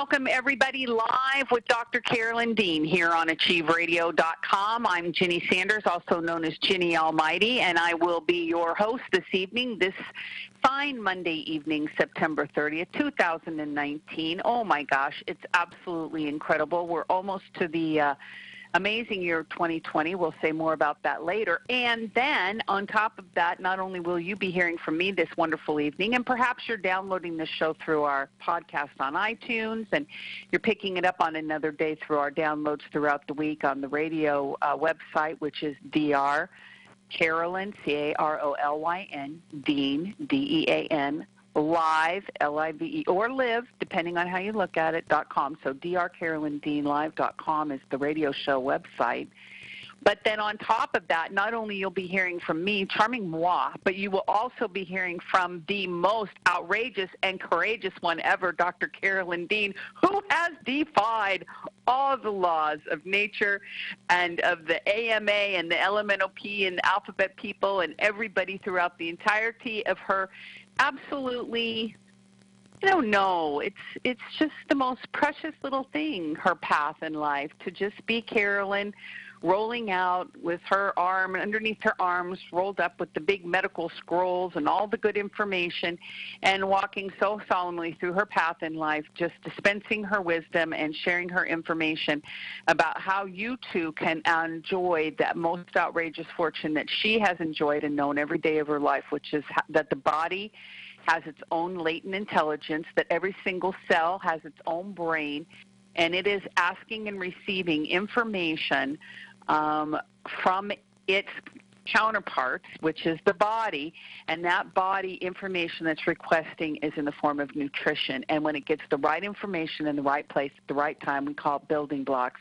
welcome everybody live with Dr. Carolyn Dean here on AchieveRadio.com. I'm Ginny Sanders, also known as Ginny Almighty, and I will be your host this evening, this fine Monday evening, September 30th, 2019. Oh my gosh, it's absolutely incredible. We're almost to the amazing year 2020. We'll say more about that later. And then on top of that, not only will you be hearing from me this wonderful evening, and perhaps you're downloading this show through our podcast on iTunes, and you're picking it up on another day through our downloads throughout the week on the radio website, which is DR Carolyn, Carolyn, Dean, Dean, live, Live, or live, depending on how you look at it, .com. So drcarolyndeanlive.com is the radio show website. But then on top of that, not only you'll be hearing from me, charming moi, but you will also be hearing from the most outrageous and courageous one ever, Dr. Carolyn Dean, who has defied all the laws of nature and of the AMA and the LMNOP and alphabet people and everybody throughout the entirety of her absolutely, no, it's just the most precious little thing, her path in life, to just be Carolyn, rolling out with her arm, underneath her arms, rolled up with the big medical scrolls and all the good information, and walking so solemnly through her path in life, just dispensing her wisdom and sharing her information about how you too can enjoy that most outrageous fortune that she has enjoyed and known every day of her life, which is that the body has its own latent intelligence, that every single cell has its own brain, and it is asking and receiving information from its counterparts, which is the body, and that body information that's requesting is in the form of nutrition. And when it gets the right information in the right place at the right time, we call it building blocks.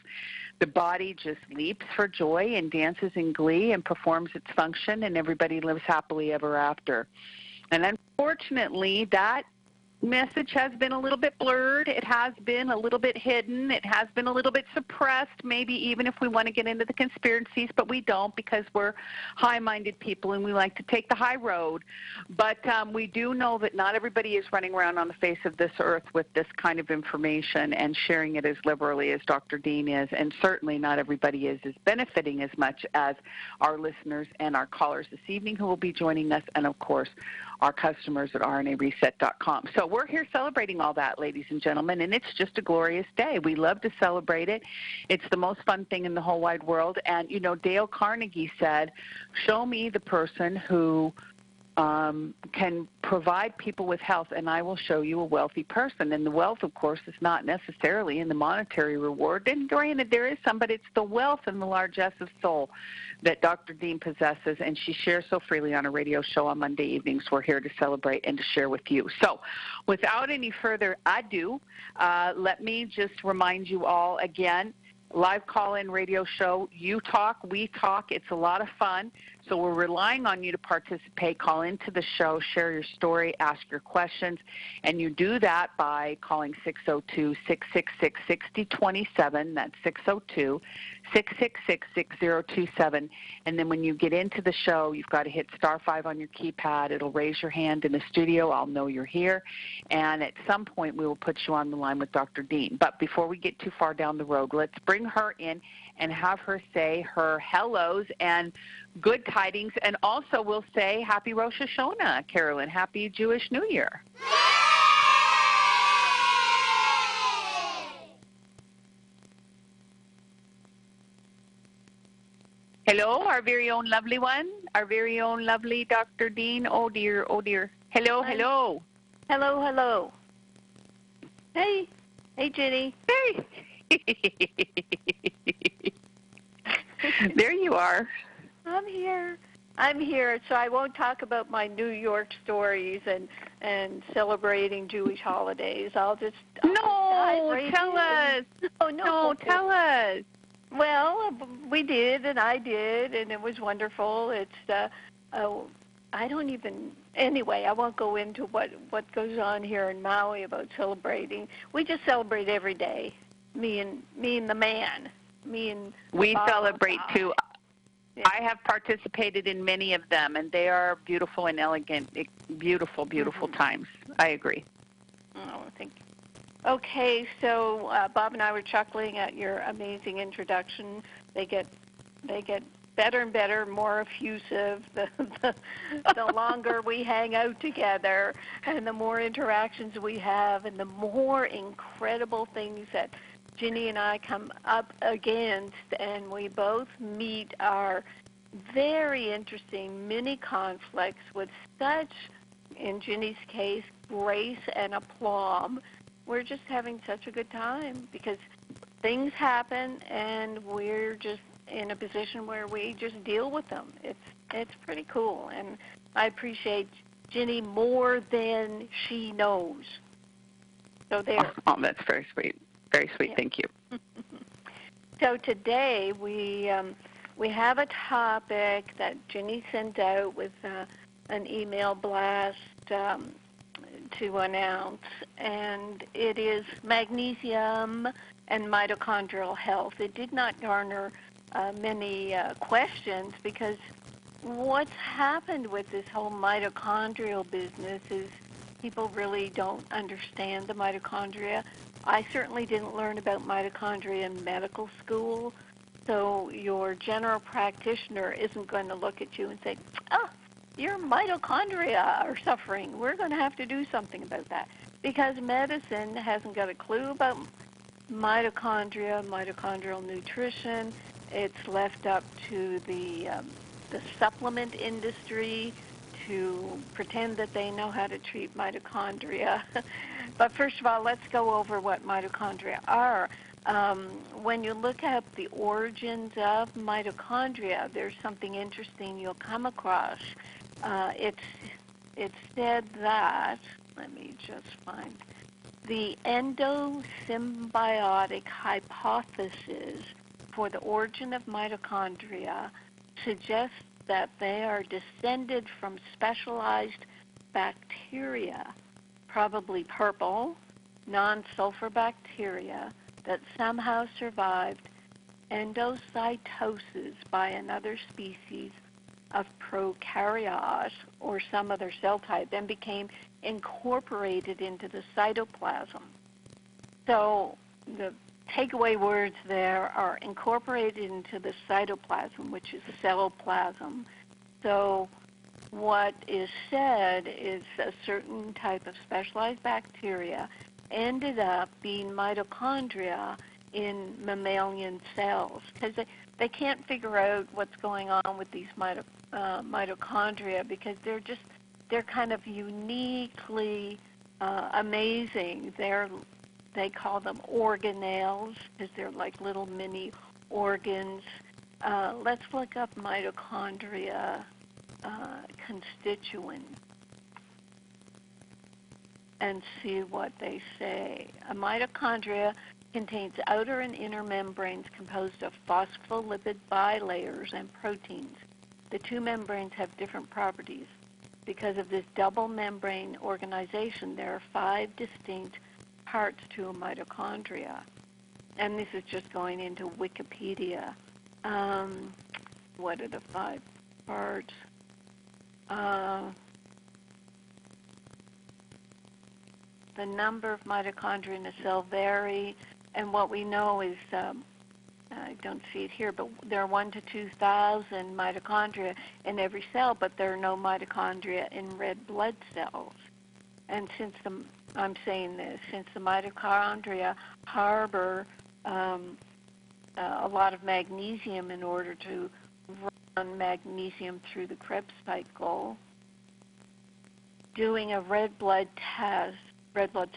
The body just leaps for joy and dances in glee and performs its function, and everybody lives happily ever after. And unfortunately, that message has been a little bit blurred. It has been a little bit hidden. It has been a little bit suppressed, maybe even if we want to get into the conspiracies, but we don't because we're high-minded people and we like to take the high road. But we do know that not everybody is running around on the face of this earth with this kind of information and sharing it as liberally as Dr. Dean is, and certainly not everybody is benefiting as much as our listeners and our callers this evening who will be joining us, and of course our customers at RNAreset.com. So we're here celebrating all that, ladies and gentlemen, and it's just a glorious day. We love to celebrate it. It's the most fun thing in the whole wide world. And, Dale Carnegie said, show me the person who can provide people with health, and I will show you a wealthy person. And the wealth, of course, is not necessarily in the monetary reward. And granted, there is some, but it's the wealth and the largesse of soul that Dr. Dean possesses, and she shares so freely on a radio show on Monday evenings. We're here to celebrate and to share with you. So without any further ado, let me just remind you all again, live call-in radio show, you talk, we talk. It's a lot of fun. So we're relying on you to participate, call into the show, share your story, ask your questions, and you do that by calling 602-666-6027. That's 602-666-6027. And then when you get into the show, you've got to hit *5 on your keypad. It'll raise your hand in the studio. I'll know you're here. And at some point, we will put you on the line with Dr. Dean. But before we get too far down the road, let's bring her in and have her say her hellos and good tidings, and also we'll say Happy Rosh Hashanah, Carolyn. Happy Jewish New Year. Hello, our very own lovely one, our very own lovely Dr. Dean. Oh, dear, oh, dear. Hello, hello. Hello, hello. Hey. Hey, Ginny. Hey. There you are. I'm here. So I won't talk about my New York stories and celebrating Jewish holidays. I'll dive right tell in. us. Oh, no, tell us. Well, we did, and I did, and it was wonderful. It's, I don't even, anyway, I won't go into what goes on here in Maui about celebrating. We just celebrate every day, me and the man. We celebrate too. Yeah. I have participated in many of them, and they are beautiful and elegant, beautiful, beautiful times. I agree. Oh, thank you. Okay, so Bob and I were chuckling at your amazing introduction. They get better and better, more effusive the longer we hang out together, and the more interactions we have, and the more incredible things that Ginny and I come up against, and we both meet our very interesting mini conflicts with such, in Ginny's case, grace and aplomb. We're just having such a good time because things happen, and we're just in a position where we just deal with them. It's pretty cool, and I appreciate Ginny more than she knows. So there. Oh, that's very sweet. Very sweet. Yeah. Thank you. So today we have a topic that Ginny sent out with an email blast to announce, and it is magnesium and mitochondrial health. It did not garner many questions because what's happened with this whole mitochondrial business is people really don't understand the mitochondria. I certainly didn't learn about mitochondria in medical school, so your general practitioner isn't going to look at you and say, oh, your mitochondria are suffering. We're going to have to do something about that, because medicine hasn't got a clue about mitochondria, mitochondrial nutrition. It's left up to the supplement industry to pretend that they know how to treat mitochondria. But first of all, let's go over what mitochondria are. When you look at the origins of mitochondria, there's something interesting you'll come across. It's said that, let me just find, the endosymbiotic hypothesis for the origin of mitochondria suggests that they are descended from specialized bacteria, probably purple, non-sulfur bacteria, that somehow survived endocytosis by another species of prokaryote or some other cell type and became incorporated into the cytoplasm. So the takeaway words there are incorporated into the cytoplasm, which is cell plasm. So what is said is a certain type of specialized bacteria ended up being mitochondria in mammalian cells, because they can't figure out what's going on with these mitochondria, because they're kind of uniquely amazing. They call them organelles because they're like little mini organs. Let's look up mitochondria constituents and see what they say. A mitochondria contains outer and inner membranes composed of phospholipid bilayers and proteins. The two membranes have different properties. Because of this double membrane organization, there are 5 distinct parts to a mitochondria. And this is just going into Wikipedia. What are the 5 parts? The number of mitochondria in a cell vary, and what we know is, I don't see it here, but there are 1,000 to 2,000 mitochondria in every cell, but there are no mitochondria in red blood cells. And since the mitochondria harbor a lot of magnesium in order to run magnesium through the Krebs cycle, doing a red blood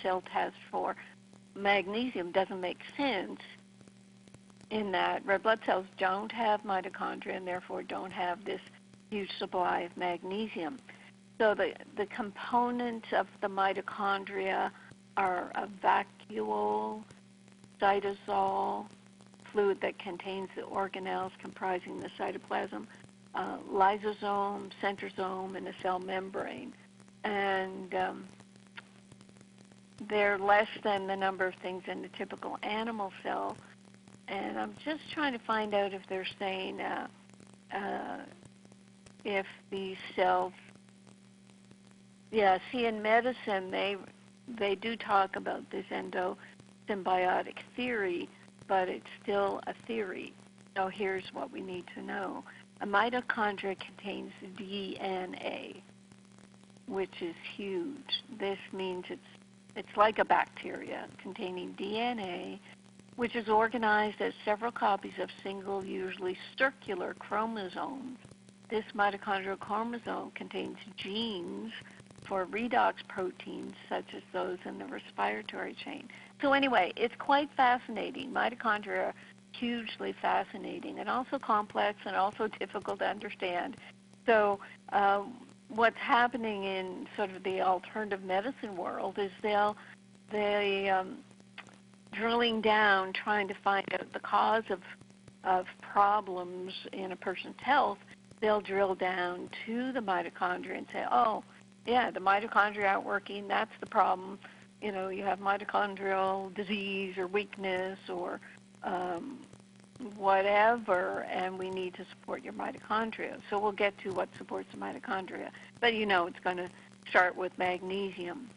cell test for magnesium doesn't make sense, in that red blood cells don't have mitochondria and therefore don't have this huge supply of magnesium. So the components of the mitochondria are a vacuole, cytosol, fluid that contains the organelles comprising the cytoplasm, lysosome, centrosome, and a cell membrane. And they're less than the number of things in the typical animal cell. And I'm just trying to find out if they're saying if these cells, in medicine they do talk about this endosymbiotic theory, but it's still a theory. So here's what we need to know. A mitochondria contains DNA, which is huge. This means it's like a bacteria containing DNA, which is organized as several copies of single, usually circular chromosomes. This mitochondrial chromosome contains genes for redox proteins, such as those in the respiratory chain. So anyway, it's quite fascinating. Mitochondria are hugely fascinating and also complex and also difficult to understand. So what's happening in sort of the alternative medicine world is they drilling down, trying to find out the cause of problems in a person's health. They'll drill down to the mitochondria and say, oh, yeah, the mitochondria aren't working, that's the problem. You know, you have mitochondrial disease or weakness or whatever, and we need to support your mitochondria. So we'll get to what supports the mitochondria. But, you know, it's going to start with magnesium.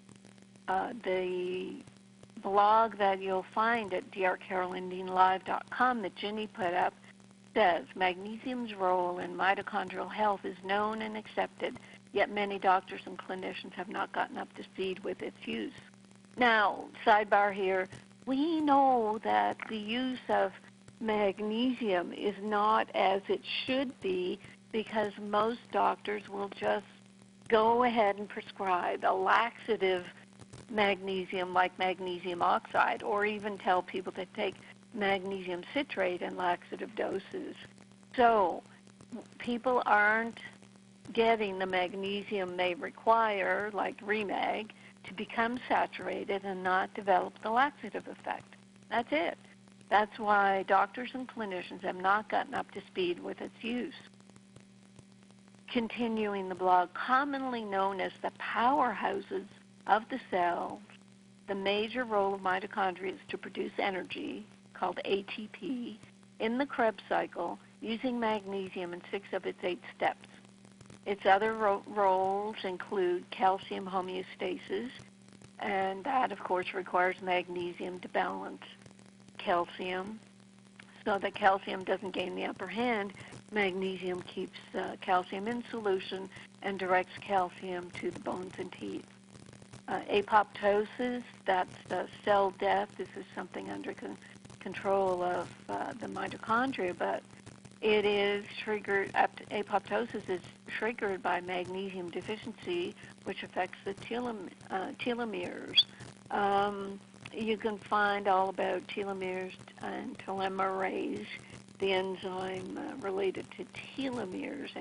The blog that you'll find at drcarolyndeanlive.com that Ginny put up says, magnesium's role in mitochondrial health is known and accepted, yet many doctors and clinicians have not gotten up to speed with its use. Now, sidebar here, we know that the use of magnesium is not as it should be because most doctors will just go ahead and prescribe a laxative magnesium like magnesium oxide, or even tell people to take magnesium citrate in laxative doses. So people aren't getting the magnesium they require, like Remag, to become saturated and not develop the laxative effect. That's it. That's why doctors and clinicians have not gotten up to speed with its use. Continuing the blog, commonly known as the powerhouses of the cell, the major role of mitochondria is to produce energy, called ATP, in the Krebs cycle using magnesium in 6 of its 8 steps. Its other roles include calcium homeostasis, and that, of course, requires magnesium to balance calcium. So that calcium doesn't gain the upper hand, magnesium keeps calcium in solution and directs calcium to the bones and teeth. Apoptosis, that's cell death. This is something under control of the mitochondria, but it is triggered, apoptosis is triggered by magnesium deficiency, which affects the telomeres. You can find all about telomeres and telomerase, the enzyme related to telomeres,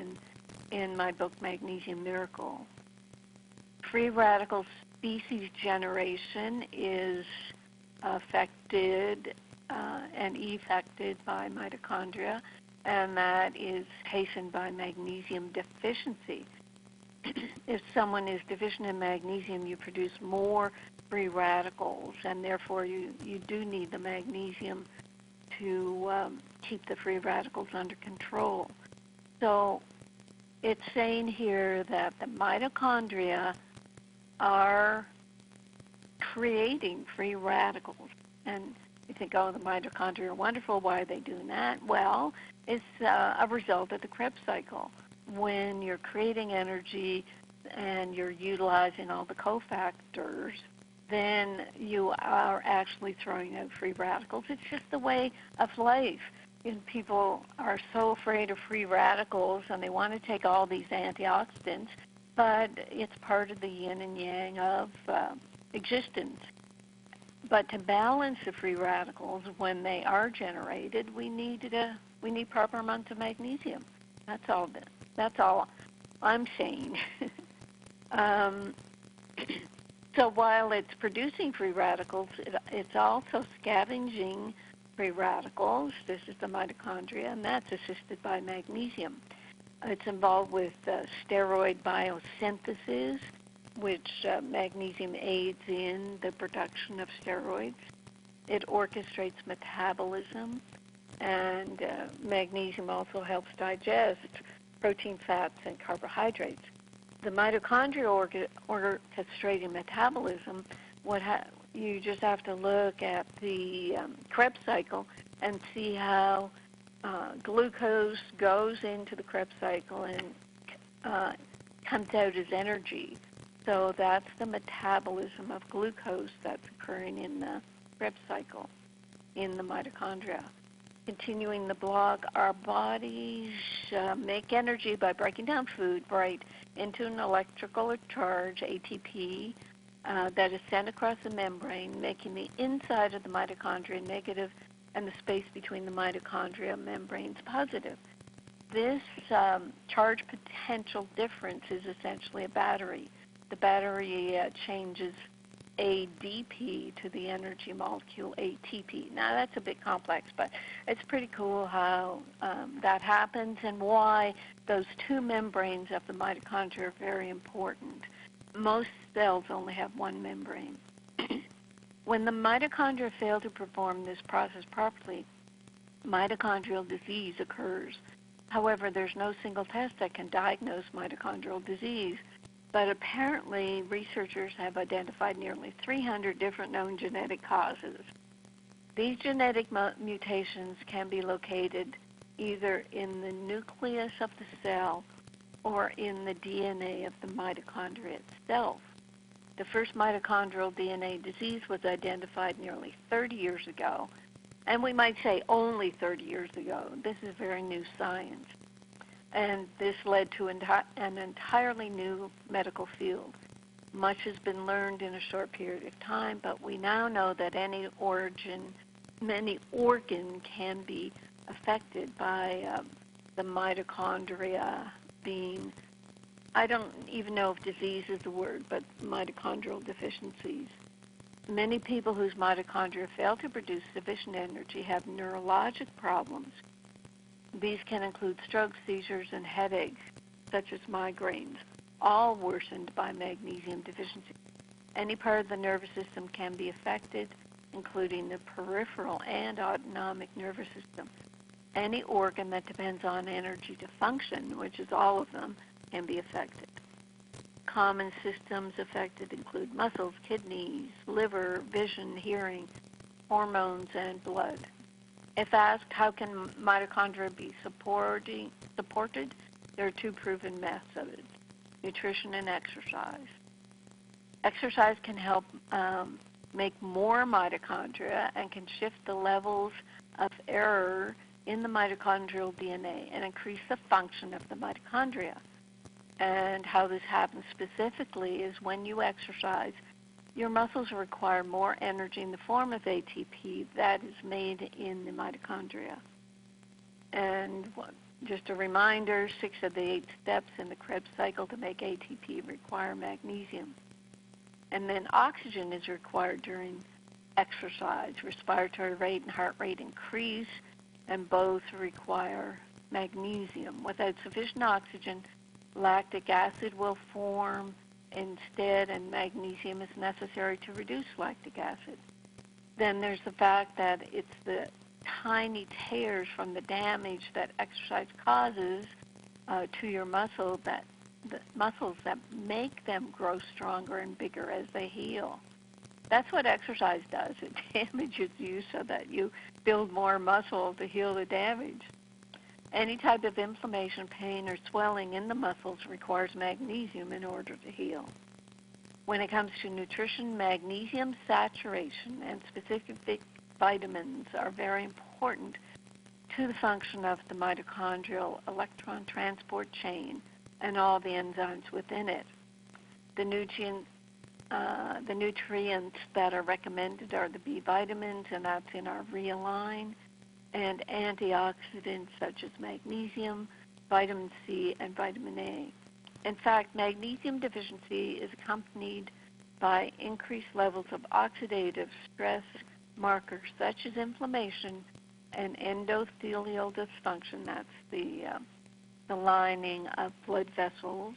in my book, Magnesium Miracle. Free radical species generation is affected and effected by mitochondria, and that is hastened by magnesium deficiency. If someone is deficient in magnesium, you produce more free radicals, and therefore you do need the magnesium to keep the free radicals under control. So it's saying here that the mitochondria are creating free radicals. And you think, oh, the mitochondria are wonderful. Why are they doing that? Well, it's a result of the Krebs cycle. When you're creating energy and you're utilizing all the cofactors, then you are actually throwing out free radicals. It's just the way of life. And people are so afraid of free radicals, and they want to take all these antioxidants, but it's part of the yin and yang of existence. But to balance the free radicals when they are generated, we need proper amounts of magnesium. That's all I'm saying. So while it's producing free radicals, it's also scavenging free radicals. This is the mitochondria, and that's assisted by magnesium. It's involved with steroid biosynthesis, which magnesium aids in the production of steroids. It orchestrates metabolism, and magnesium also helps digest protein, fats, and carbohydrates. The mitochondria orchestrating metabolism you just have to look at the Krebs cycle and see how glucose goes into the Krebs cycle and comes out as energy. So that's the metabolism of glucose that's occurring in the Krebs cycle in the mitochondria. Continuing the blog, our bodies make energy by breaking down food right into an electrical charge, ATP, that is sent across the membrane, making the inside of the mitochondria negative and the space between the mitochondria membranes positive. This charge potential difference is essentially a battery. The battery changes ADP to the energy molecule ATP. Now that's a bit complex, but it's pretty cool how that happens and why those two membranes of the mitochondria are very important. Most cells only have one membrane. When the mitochondria fail to perform this process properly, mitochondrial disease occurs. However, there's no single test that can diagnose mitochondrial disease, but apparently researchers have identified nearly 300 different known genetic causes. These genetic mutations can be located either in the nucleus of the cell or in the DNA of the mitochondria itself. The first mitochondrial DNA disease was identified nearly 30 years ago, and we might say only 30 years ago. This is very new science. And this led to an entirely new medical field. Much has been learned in a short period of time, but we now know that any organ can be affected by the mitochondria being, I don't even know if disease is the word, but mitochondrial deficiencies. Many people whose mitochondria fail to produce sufficient energy have neurologic problems. These can include strokes, seizures, and headaches, such as migraines, all worsened by magnesium deficiency. Any part of the nervous system can be affected, including the peripheral and autonomic nervous system. Any organ that depends on energy to function, which is all of them, can be affected. Common systems affected include muscles, kidneys, liver, vision, hearing, hormones, and blood. If asked how can mitochondria be supported, there are two proven methods: nutrition and exercise. Exercise can help make more mitochondria and can shift the levels of error in the mitochondrial DNA and increase the function of the mitochondria. And how this happens specifically is when you exercise, your muscles require more energy in the form of ATP that is made in the mitochondria. And just a reminder, 6 of the 8 steps in the Krebs cycle to make ATP require magnesium. And then oxygen is required during exercise. Respiratory rate and heart rate increase, and both require magnesium. Without sufficient oxygen, lactic acid will form instead, and magnesium is necessary to reduce lactic acid. Then there's the fact that it's the tiny tears from the damage that exercise causes to your muscles that make them grow stronger and bigger as they heal. That's what exercise does. It damages you so that you build more muscle to heal the damage. Any type of inflammation, pain, or swelling in the muscles requires magnesium in order to heal. When it comes to nutrition, magnesium saturation and specific vitamins are very important to the function of the mitochondrial electron transport chain and all the enzymes within it. The nutrients that are recommended are the B vitamins, and that's in our Realign, and antioxidants such as magnesium, vitamin C, and vitamin A. In fact, magnesium deficiency is accompanied by increased levels of oxidative stress markers such as inflammation and endothelial dysfunction, that's the lining of blood vessels,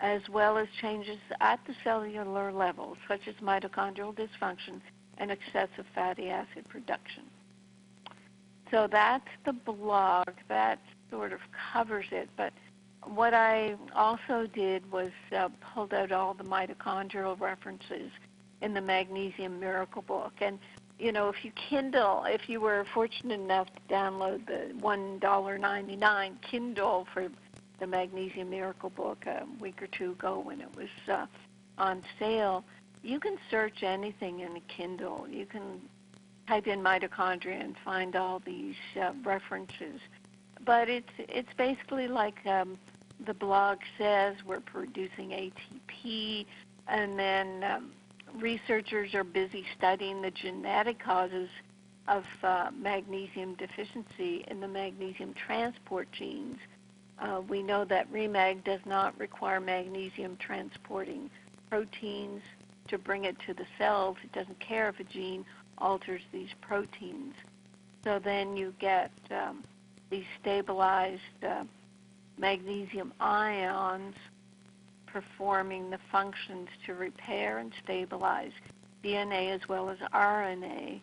as well as changes at the cellular level such as mitochondrial dysfunction and excessive fatty acid production. So that's the blog. That sort of covers it. But what I also did was pulled out all the mitochondrial references in the Magnesium Miracle Book. And, you know, if you were fortunate enough to download the $1.99 Kindle for the Magnesium Miracle Book a week or two ago when it was on sale, you can search anything in a Kindle. You can type in mitochondria and find all these references. But it's basically like the blog says, we're producing ATP, and then researchers are busy studying the genetic causes of magnesium deficiency in the magnesium transport genes. We know that REMAG does not require magnesium transporting proteins to bring it to the cells. It doesn't care if a gene alters these proteins. So then you get these stabilized magnesium ions performing the functions to repair and stabilize DNA as well as RNA.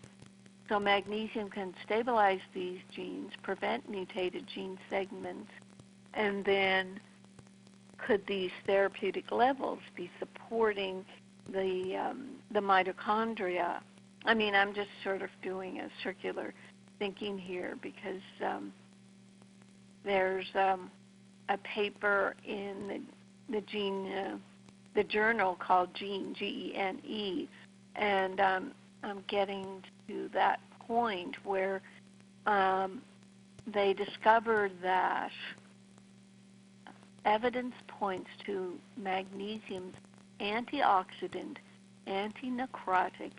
So magnesium can stabilize these genes, prevent mutated gene segments, and then could these therapeutic levels be supporting the mitochondria? I mean, I'm just sort of doing a circular thinking here because there's a paper in the journal called Gene, Gene, and I'm getting to that point where they discovered that evidence points to magnesium's antioxidant, anti-necrotic,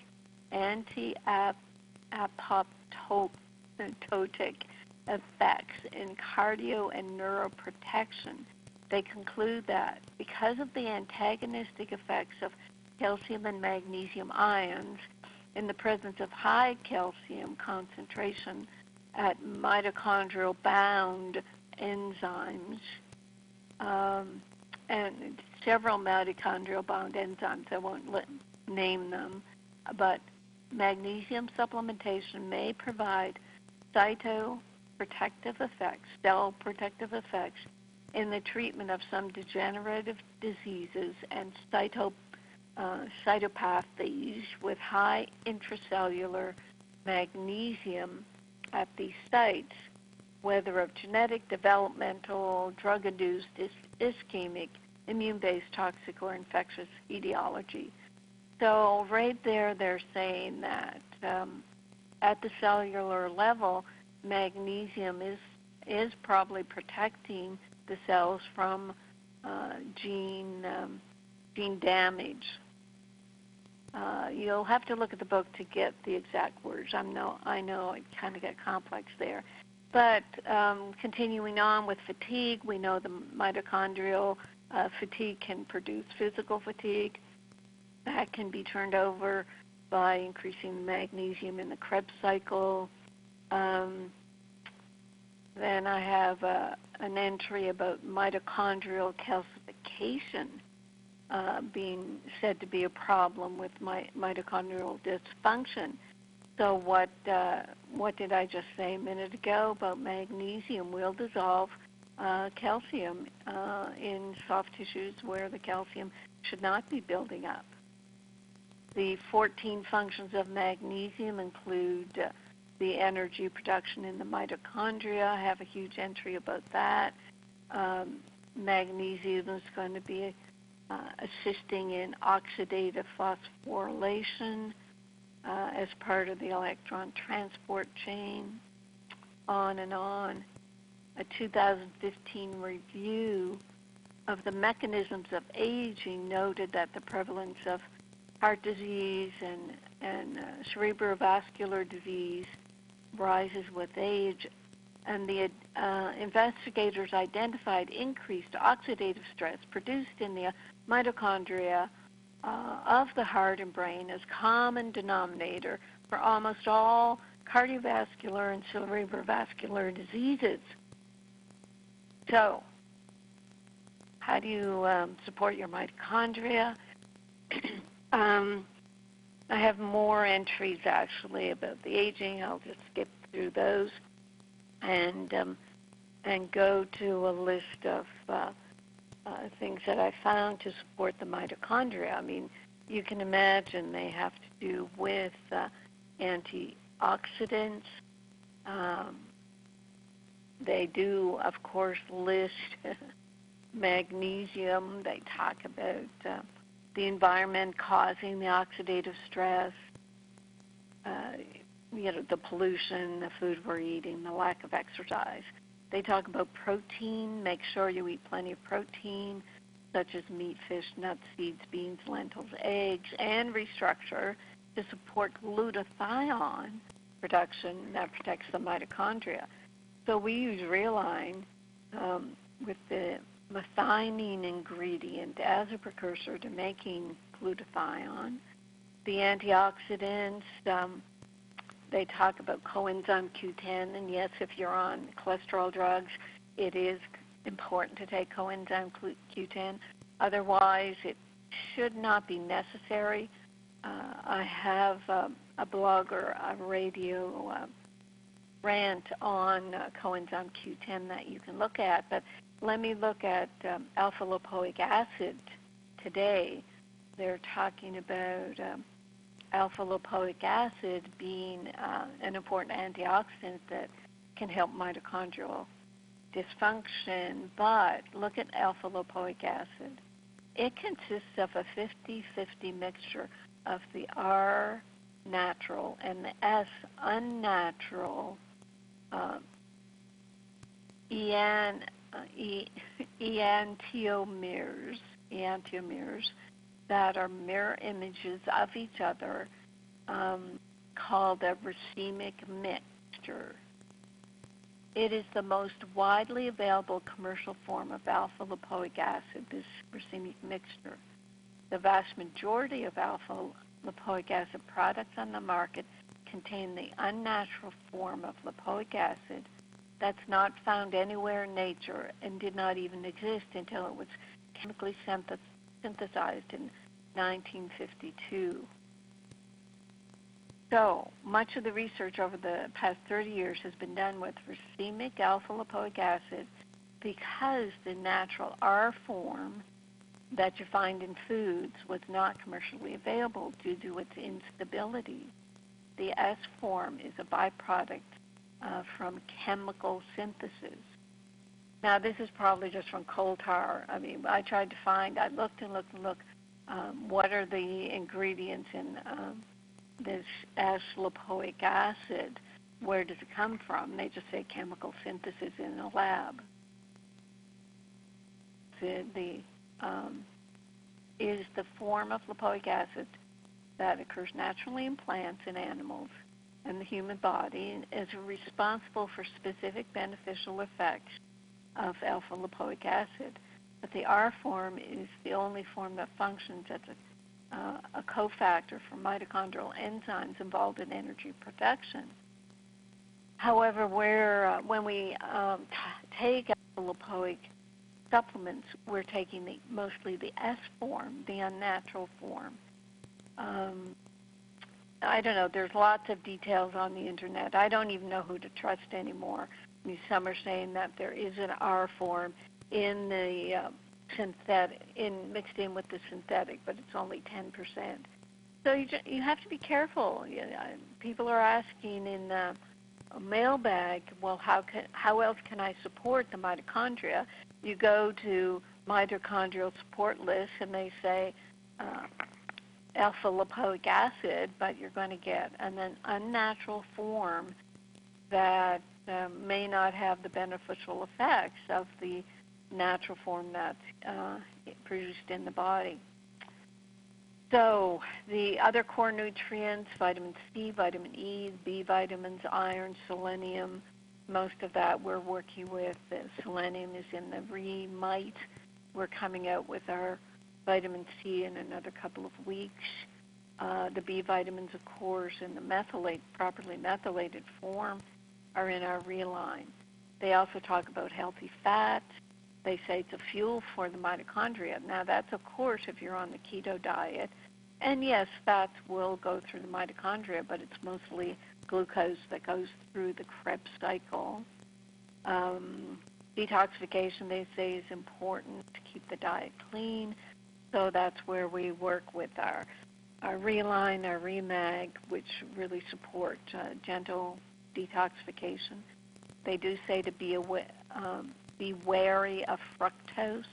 anti-apoptotic effects in cardio and neuroprotection. They conclude that because of the antagonistic effects of calcium and magnesium ions in the presence of high calcium concentration at mitochondrial bound enzymes, and several mitochondrial bound enzymes, I won't name them, but magnesium supplementation may provide cytoprotective effects, cell protective effects in the treatment of some degenerative diseases and cytopathies with high intracellular magnesium at these sites, whether of genetic, developmental, drug-induced, ischemic, immune-based, toxic, or infectious etiology. So right there they're saying that at the cellular level, magnesium is probably protecting the cells from gene damage. You'll have to look at the book to get the exact words. I know it kind of got complex there. But continuing on with fatigue, we know the mitochondrial fatigue can produce physical fatigue. That can be turned over by increasing the magnesium in the Krebs cycle. Then I have an entry about mitochondrial calcification being said to be a problem with mitochondrial dysfunction. So what did I just say a minute ago about magnesium will dissolve calcium in soft tissues where the calcium should not be building up. The 14 functions of magnesium include the energy production in the mitochondria. I have a huge entry about that. Magnesium is going to be assisting in oxidative phosphorylation as part of the electron transport chain, on and on. A 2015 review of the mechanisms of aging noted that the prevalence of heart disease and cerebrovascular disease rises with age, and the investigators identified increased oxidative stress produced in the mitochondria of the heart and brain as common denominator for almost all cardiovascular and cerebrovascular diseases. So, how do you support your mitochondria? I have more entries actually about the aging. I'll just skip through those and go to a list of things that I found to support the mitochondria. I mean, you can imagine they have to do with antioxidants. They do, of course, list magnesium. They talk about the environment causing the oxidative stress, the pollution, the food we're eating, the lack of exercise. They talk about protein. Make sure you eat plenty of protein, such as meat, fish, nuts, seeds, beans, lentils, eggs, and restructure to support glutathione production that protects the mitochondria. So we use Realign with the methionine ingredient as a precursor to making glutathione. The antioxidants, they talk about coenzyme Q10, and yes, if you're on cholesterol drugs, it is important to take coenzyme Q10. Otherwise, it should not be necessary. I have a blog or a radio rant on coenzyme Q10 that you can look at, but let me look at alpha-lipoic acid today. They're talking about alpha-lipoic acid being an important antioxidant that can help mitochondrial dysfunction, but look at alpha-lipoic acid. It consists of a 50-50 mixture of the R natural and the S unnatural enantiomers that are mirror images of each other, called a racemic mixture. It is the most widely available commercial form of alpha-lipoic acid, this racemic mixture. The vast majority of alpha-lipoic acid products on the market contain the unnatural form of lipoic acid that's not found anywhere in nature and did not even exist until it was chemically synthesized in 1952. So much of the research over the past 30 years has been done with racemic alpha-lipoic acid because the natural R form that you find in foods was not commercially available due to its instability. The S form is a byproduct from chemical synthesis. Now, this is probably just from coal tar. I mean, I tried to find, I looked and looked and looked, what are the ingredients in this S-lipoic acid? Where does it come from? They just say chemical synthesis in a lab. Is the form of lipoic acid that occurs naturally in plants and animals and the human body and is responsible for specific beneficial effects of alpha-lipoic acid. But the R form is the only form that functions as a cofactor for mitochondrial enzymes involved in energy production. However, when we take alpha-lipoic supplements, we're taking mostly the S form, the unnatural form. I don't know. There's lots of details on the internet. I don't even know who to trust anymore. I mean, some are saying that there is an R form in the synthetic, mixed in with the synthetic, but it's only 10%. So you have to be careful. People are asking in the mailbag, well, how else can I support the mitochondria? You go to mitochondrial support lists, and they say alpha-lipoic acid, but you're going to get an unnatural form that may not have the beneficial effects of the natural form that's produced in the body. So the other core nutrients, vitamin C, vitamin E, B vitamins, iron, selenium, most of that we're working with. Selenium is in the Remite. We're coming out with our vitamin C in another couple of weeks. The B vitamins, of course, in the properly methylated form are in our Realign. They also talk about healthy fats. They say it's a fuel for the mitochondria. Now, that's, of course, if you're on the keto diet. And, yes, fats will go through the mitochondria, but it's mostly glucose that goes through the Krebs cycle. Detoxification, they say, is important to keep the diet clean. So that's where we work with our Reline, our Remag, which really support gentle detoxification. They do say to be wary of fructose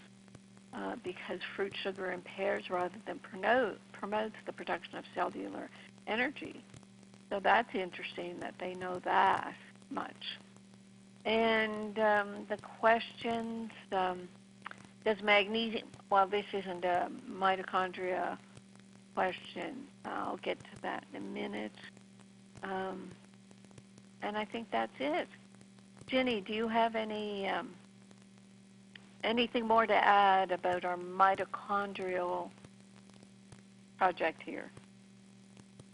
because fruit sugar impairs rather than promotes the production of cellular energy. So that's interesting that they know that much. And the questions, does magnesium, well, this isn't a mitochondria question. I'll get to that in a minute. And I think that's it. Ginny, do you have anything more to add about our mitochondrial project here?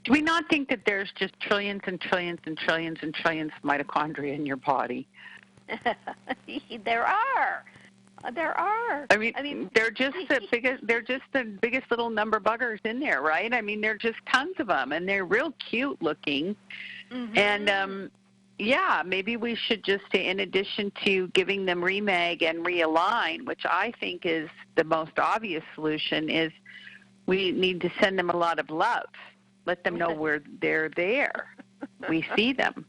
Do we not think that there's just trillions and trillions and trillions and trillions of mitochondria in your body? There are. I mean, they're just the biggest. They're just the biggest little number buggers in there, right? I mean, there are just tons of them, and they're real cute looking. Mm-hmm. And yeah, maybe we should just, in addition to giving them Remag and Realign, which I think is the most obvious solution, is we need to send them a lot of love. Let them know they're there. We see them.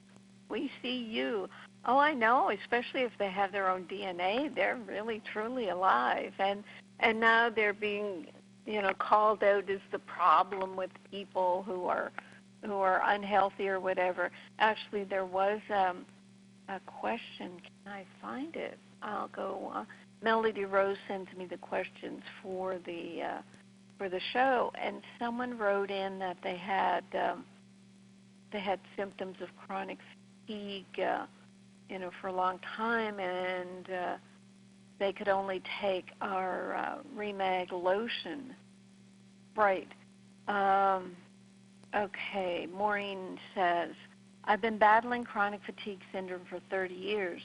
We see you. Oh, I know, especially if they have their own DNA. They're really, truly alive. And now they're being, called out as the problem with people who are unhealthy or whatever. Actually, there was a question. Can I find it? I'll go. Melody Rose sends me the questions for the show, and someone wrote in that they had symptoms of chronic fatigue, for a long time, and they could only take our Remag lotion. Right. Okay. Maureen says, I've been battling chronic fatigue syndrome for 30 years.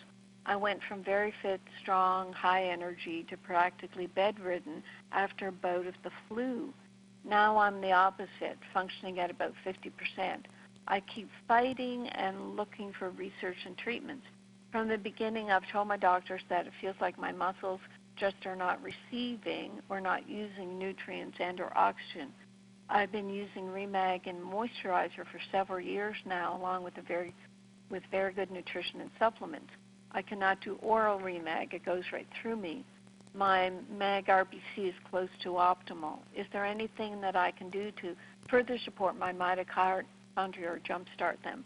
I went from very fit, strong, high energy to practically bedridden after a bout of the flu. Now I'm the opposite, functioning at about 50%. I keep fighting and looking for research and treatments. From the beginning, I've told my doctors that it feels like my muscles just are not receiving or not using nutrients and or oxygen. I've been using Remag and moisturizer for several years now, along with very good nutrition and supplements. I cannot do oral Remag. It goes right through me. My MAG RBC is close to optimal. Is there anything that I can do to further support my mitochondria or jumpstart them?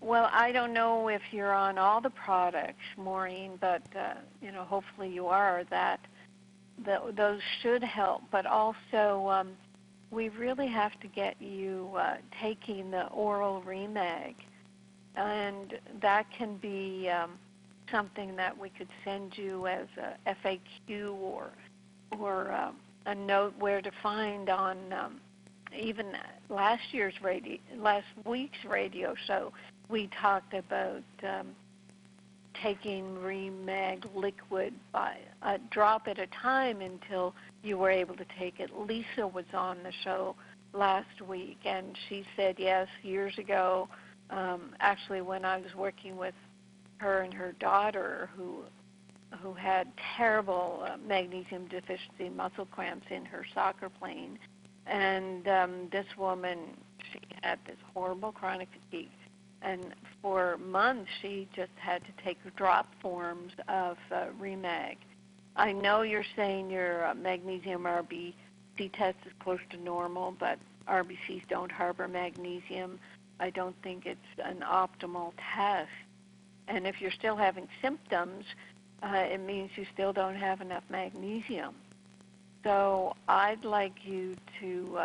Well, I don't know if you're on all the products, Maureen, but hopefully you are. Those should help. But also, we really have to get you taking the oral Remag, and that can be something that we could send you as a FAQ or a note where to find on even last week's radio show. We talked about taking Remag liquid by a drop at a time until you were able to take it. Lisa was on the show last week, and she said yes, years ago, actually when I was working with her and her daughter who had terrible magnesium deficiency muscle cramps in her soccer playing. And this woman, she had this horrible chronic fatigue. And for months, she just had to take drop forms of Remag. I know you're saying your magnesium RBC test is close to normal, but RBCs don't harbor magnesium. I don't think it's an optimal test. And if you're still having symptoms, it means you still don't have enough magnesium. So I'd like you to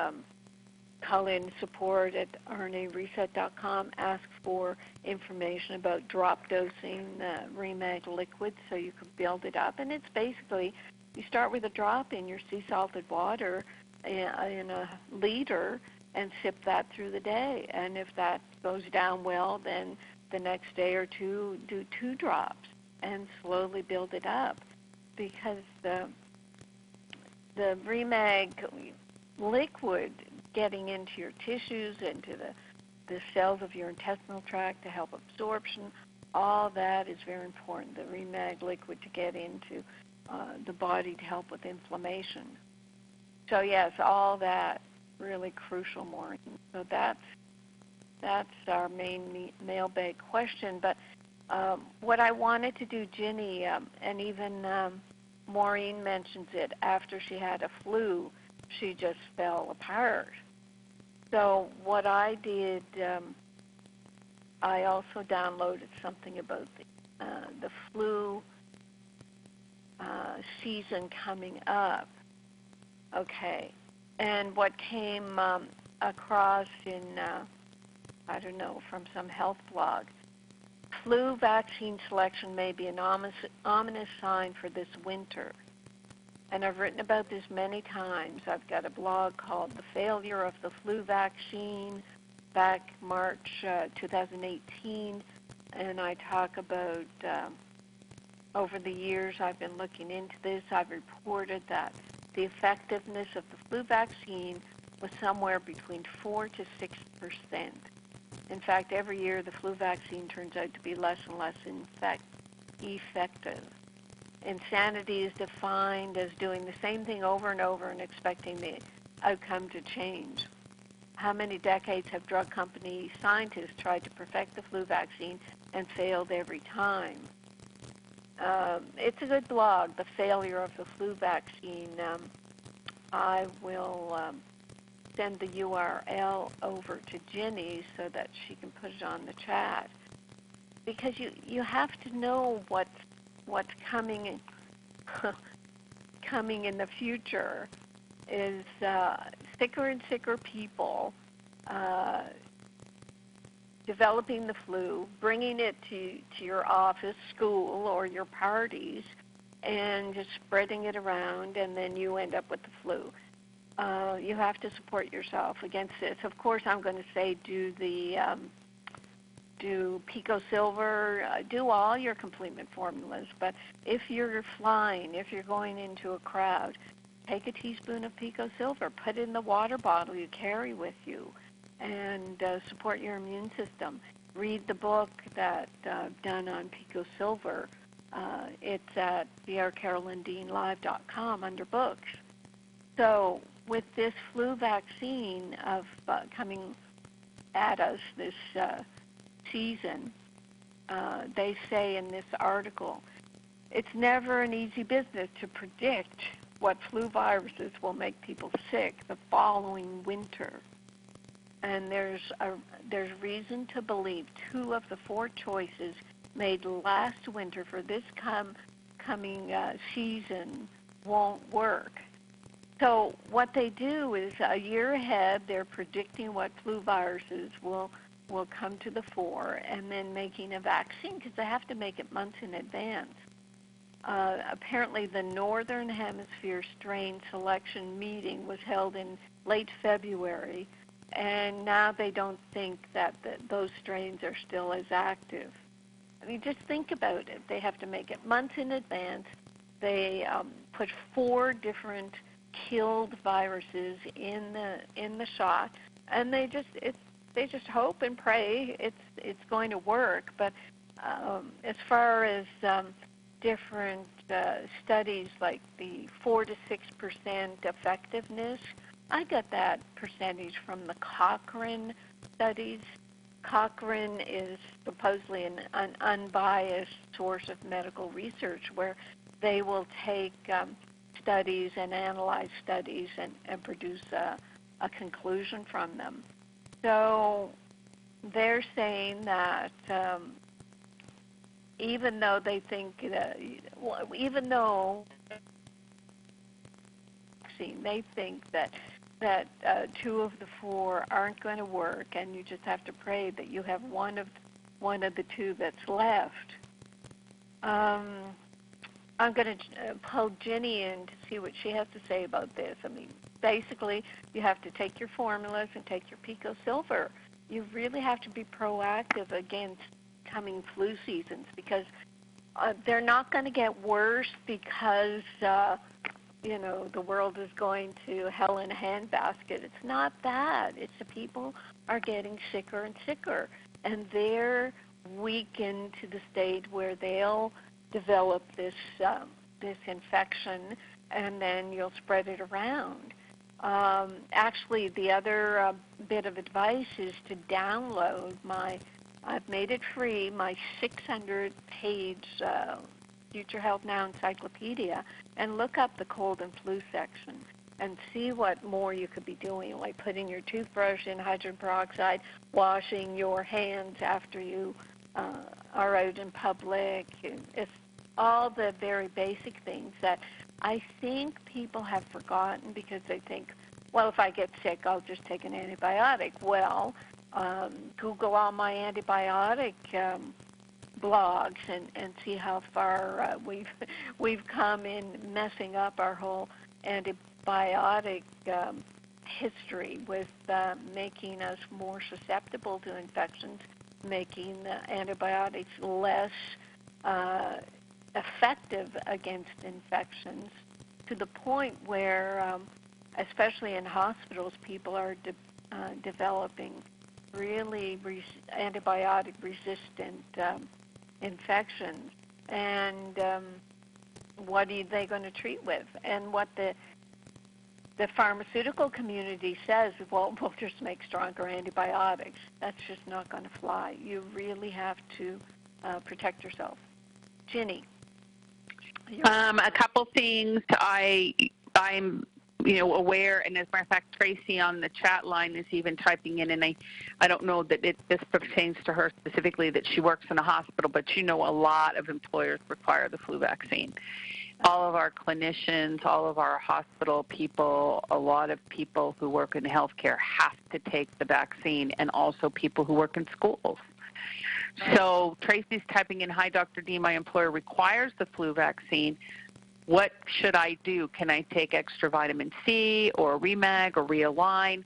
call in support at rnareset.com, ask for information about drop dosing Remag liquid so you can build it up. And it's basically, you start with a drop in your sea salted water in a liter and sip that through the day. And if that goes down well, then the next day or two, do 2 drops and slowly build it up, because the Remag liquid getting into your tissues, into the cells of your intestinal tract to help absorption, all that is very important, the Remag liquid to get into the body to help with inflammation. So yes, all that really crucial, Maureen. So that's our main mailbag question. But what I wanted to do, Ginny, and even Maureen mentions it, after she had a flu, she just fell apart. So what I did, I also downloaded something about the flu season coming up. Okay. And what came across in, I don't know, from some health blog, flu vaccine selection may be an ominous sign for this winter. And I've written about this many times. I've got a blog called The Failure of the Flu Vaccine, back March 2018, and I talk about, over the years I've been looking into this, I've reported that the effectiveness of the flu vaccine was somewhere between 4 to 6%. In fact, every year the flu vaccine turns out to be less and less effective. Insanity is defined as doing the same thing over and over and expecting the outcome to change. How many decades have drug company scientists tried to perfect the flu vaccine and failed every time? It's a good blog, The Failure of the Flu Vaccine. I will send the URL over to Ginny so that she can put it on the chat. Because you have to know what's coming in the future is sicker and sicker people developing the flu, bringing it to your office, school, or your parties, and just spreading it around, and then you end up with the flu. You have to support yourself against this. Of course, I'm going to say do Pico Silver, do all your complement formulas, but if you're flying, if you're going into a crowd, take a teaspoon of Pico Silver, put it in the water bottle you carry with you, and support your immune system. Read the book that done on Pico Silver. It's at carolyndeanlive.com under books. So with this flu vaccine of coming at us this season, they say in this article, it's never an easy business to predict what flu viruses will make people sick the following winter. And there's reason to believe 2 of the 4 choices made last winter for this coming season won't work. So what they do is a year ahead, they're predicting what flu viruses will come to the fore, and then making a vaccine, because they have to make it months in advance. Apparently the Northern Hemisphere strain selection meeting was held in late February, and now they don't think that those strains are still as active. I mean, just think about it. They have to make it months in advance. They put 4 different killed viruses in the shot, and they just hope and pray it's going to work. But as far as different studies like the 4 to 6% effectiveness, I got that percentage from the Cochrane studies. Cochrane is supposedly an unbiased source of medical research where they will take studies and analyze studies and produce a conclusion from them. So they're saying that even though they think even though they think that 2 of the 4 aren't going to work, and you just have to pray that you have one of the 2 that's left. I'm going to pull Ginny in to see what she has to say about this. I mean, basically, you have to take your formulas and take your Pico Silver. You really have to be proactive against coming flu seasons, because they're not going to get worse because the world is going to hell in a handbasket. It's not that. It's the people are getting sicker and sicker, and they're weakened to the state where they'll develop this infection, and then you'll spread it around. Actually, the other bit of advice is to download I've made it free, my 600-page Future Health Now encyclopedia, and look up the cold and flu section and see what more you could be doing, like putting your toothbrush in hydrogen peroxide, washing your hands after you are out in public. It's all the very basic things that I think people have forgotten because they think, well, if I get sick, I'll just take an antibiotic. Well, Google all my antibiotic blogs and see how far we've come in messing up our whole antibiotic history with making us more susceptible to infections, making the antibiotics less effective against infections, to the point where, especially in hospitals, people are developing really antibiotic-resistant infections. And what are they going to treat with? And what the pharmaceutical community says, well, we'll just make stronger antibiotics. That's just not going to fly. You really have to protect yourself. Ginny? A couple things I'm aware, and as a matter of fact, Tracy on the chat line is even typing in, and I don't know that this pertains to her specifically, that she works in a hospital, but a lot of employers require the flu vaccine. All of our clinicians, all of our hospital people, a lot of people who work in healthcare have to take the vaccine, and also people who work in schools. So Tracy's typing in, hi, Dr. D, my employer requires the flu vaccine. What should I do? Can I take extra vitamin C or Remag or Realign?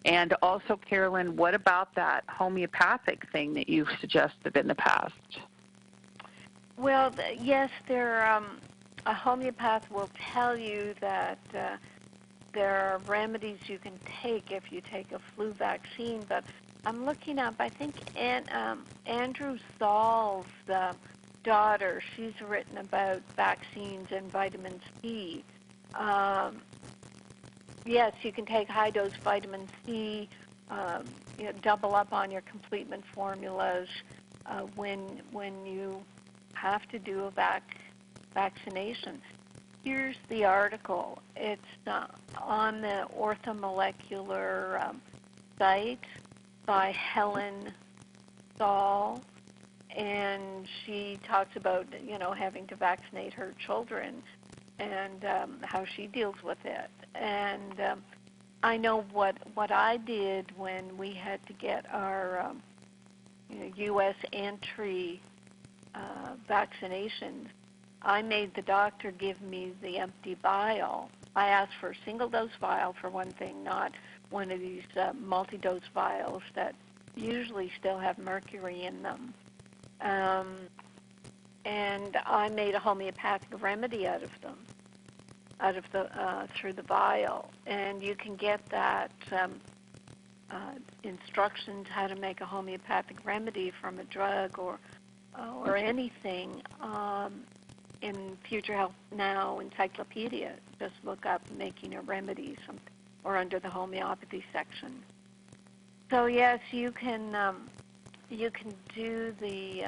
And also, Carolyn, what about that homeopathic thing that you've suggested in the past? Well, yes, a homeopath will tell you that there are remedies you can take if you take a flu vaccine, but I'm looking up, I think Andrew Saul's daughter, she's written about vaccines and vitamin C. Yes, you can take high-dose vitamin C, double up on your completement formulas when you have to do a vaccination. Here's the article. It's on the orthomolecular site by Helen Saul, and she talks about having to vaccinate her children and how she deals with it. And I know what I did when we had to get our U.S. entry vaccinations. I made the doctor give me the empty vial. I asked for a single-dose vial for one thing, not one of these multi-dose vials that usually still have mercury in them. And I made a homeopathic remedy out of them, through the vial. And you can get that instructions how to make a homeopathic remedy from a drug or anything in Future Health Now encyclopedia. Just look up making a remedy or under the homeopathy section. So yes, you can do the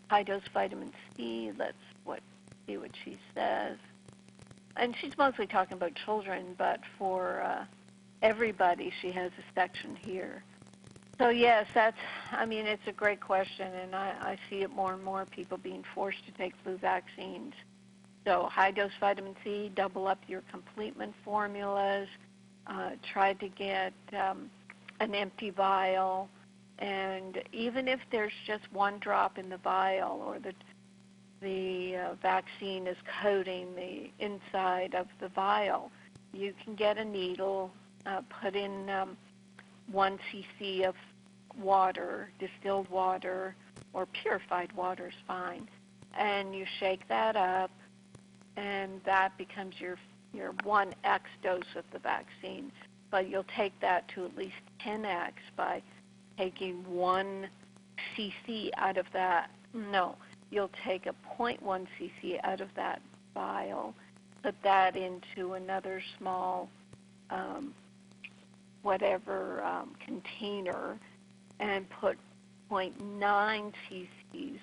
high-dose vitamin C. Let's see what she says. And she's mostly talking about children, but for everybody, she has a section here. So yes, it's a great question, and I see it more and more, people being forced to take flu vaccines. So high-dose vitamin C, double up your completement formulas, try to get an empty vial, and even if there's just one drop in the vial or the vaccine is coating the inside of the vial, you can get a needle, put in 1 cc of water, distilled water, or purified water is fine, and you shake that up, and that becomes your 1x dose of the vaccine. But you'll take that to at least 10x by taking 1 cc out of that. No, you'll take a 0.1 cc out of that vial, put that into another small whatever container and put 0.9 cc's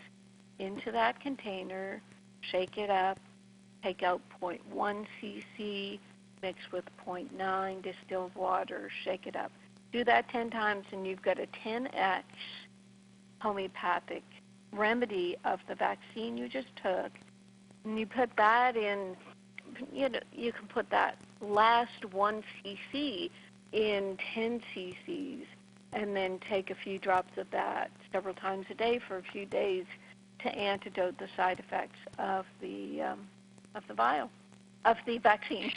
into that container, shake it up, take out 0.1 cc, mix with 0.9 distilled water, shake it up. Do that 10 times and you've got a 10x homeopathic remedy of the vaccine you just took. And you put that in, you can put that last 1 cc in 10 cc's and then take a few drops of that several times a day for a few days to antidote the side effects of the vial, of the vaccine.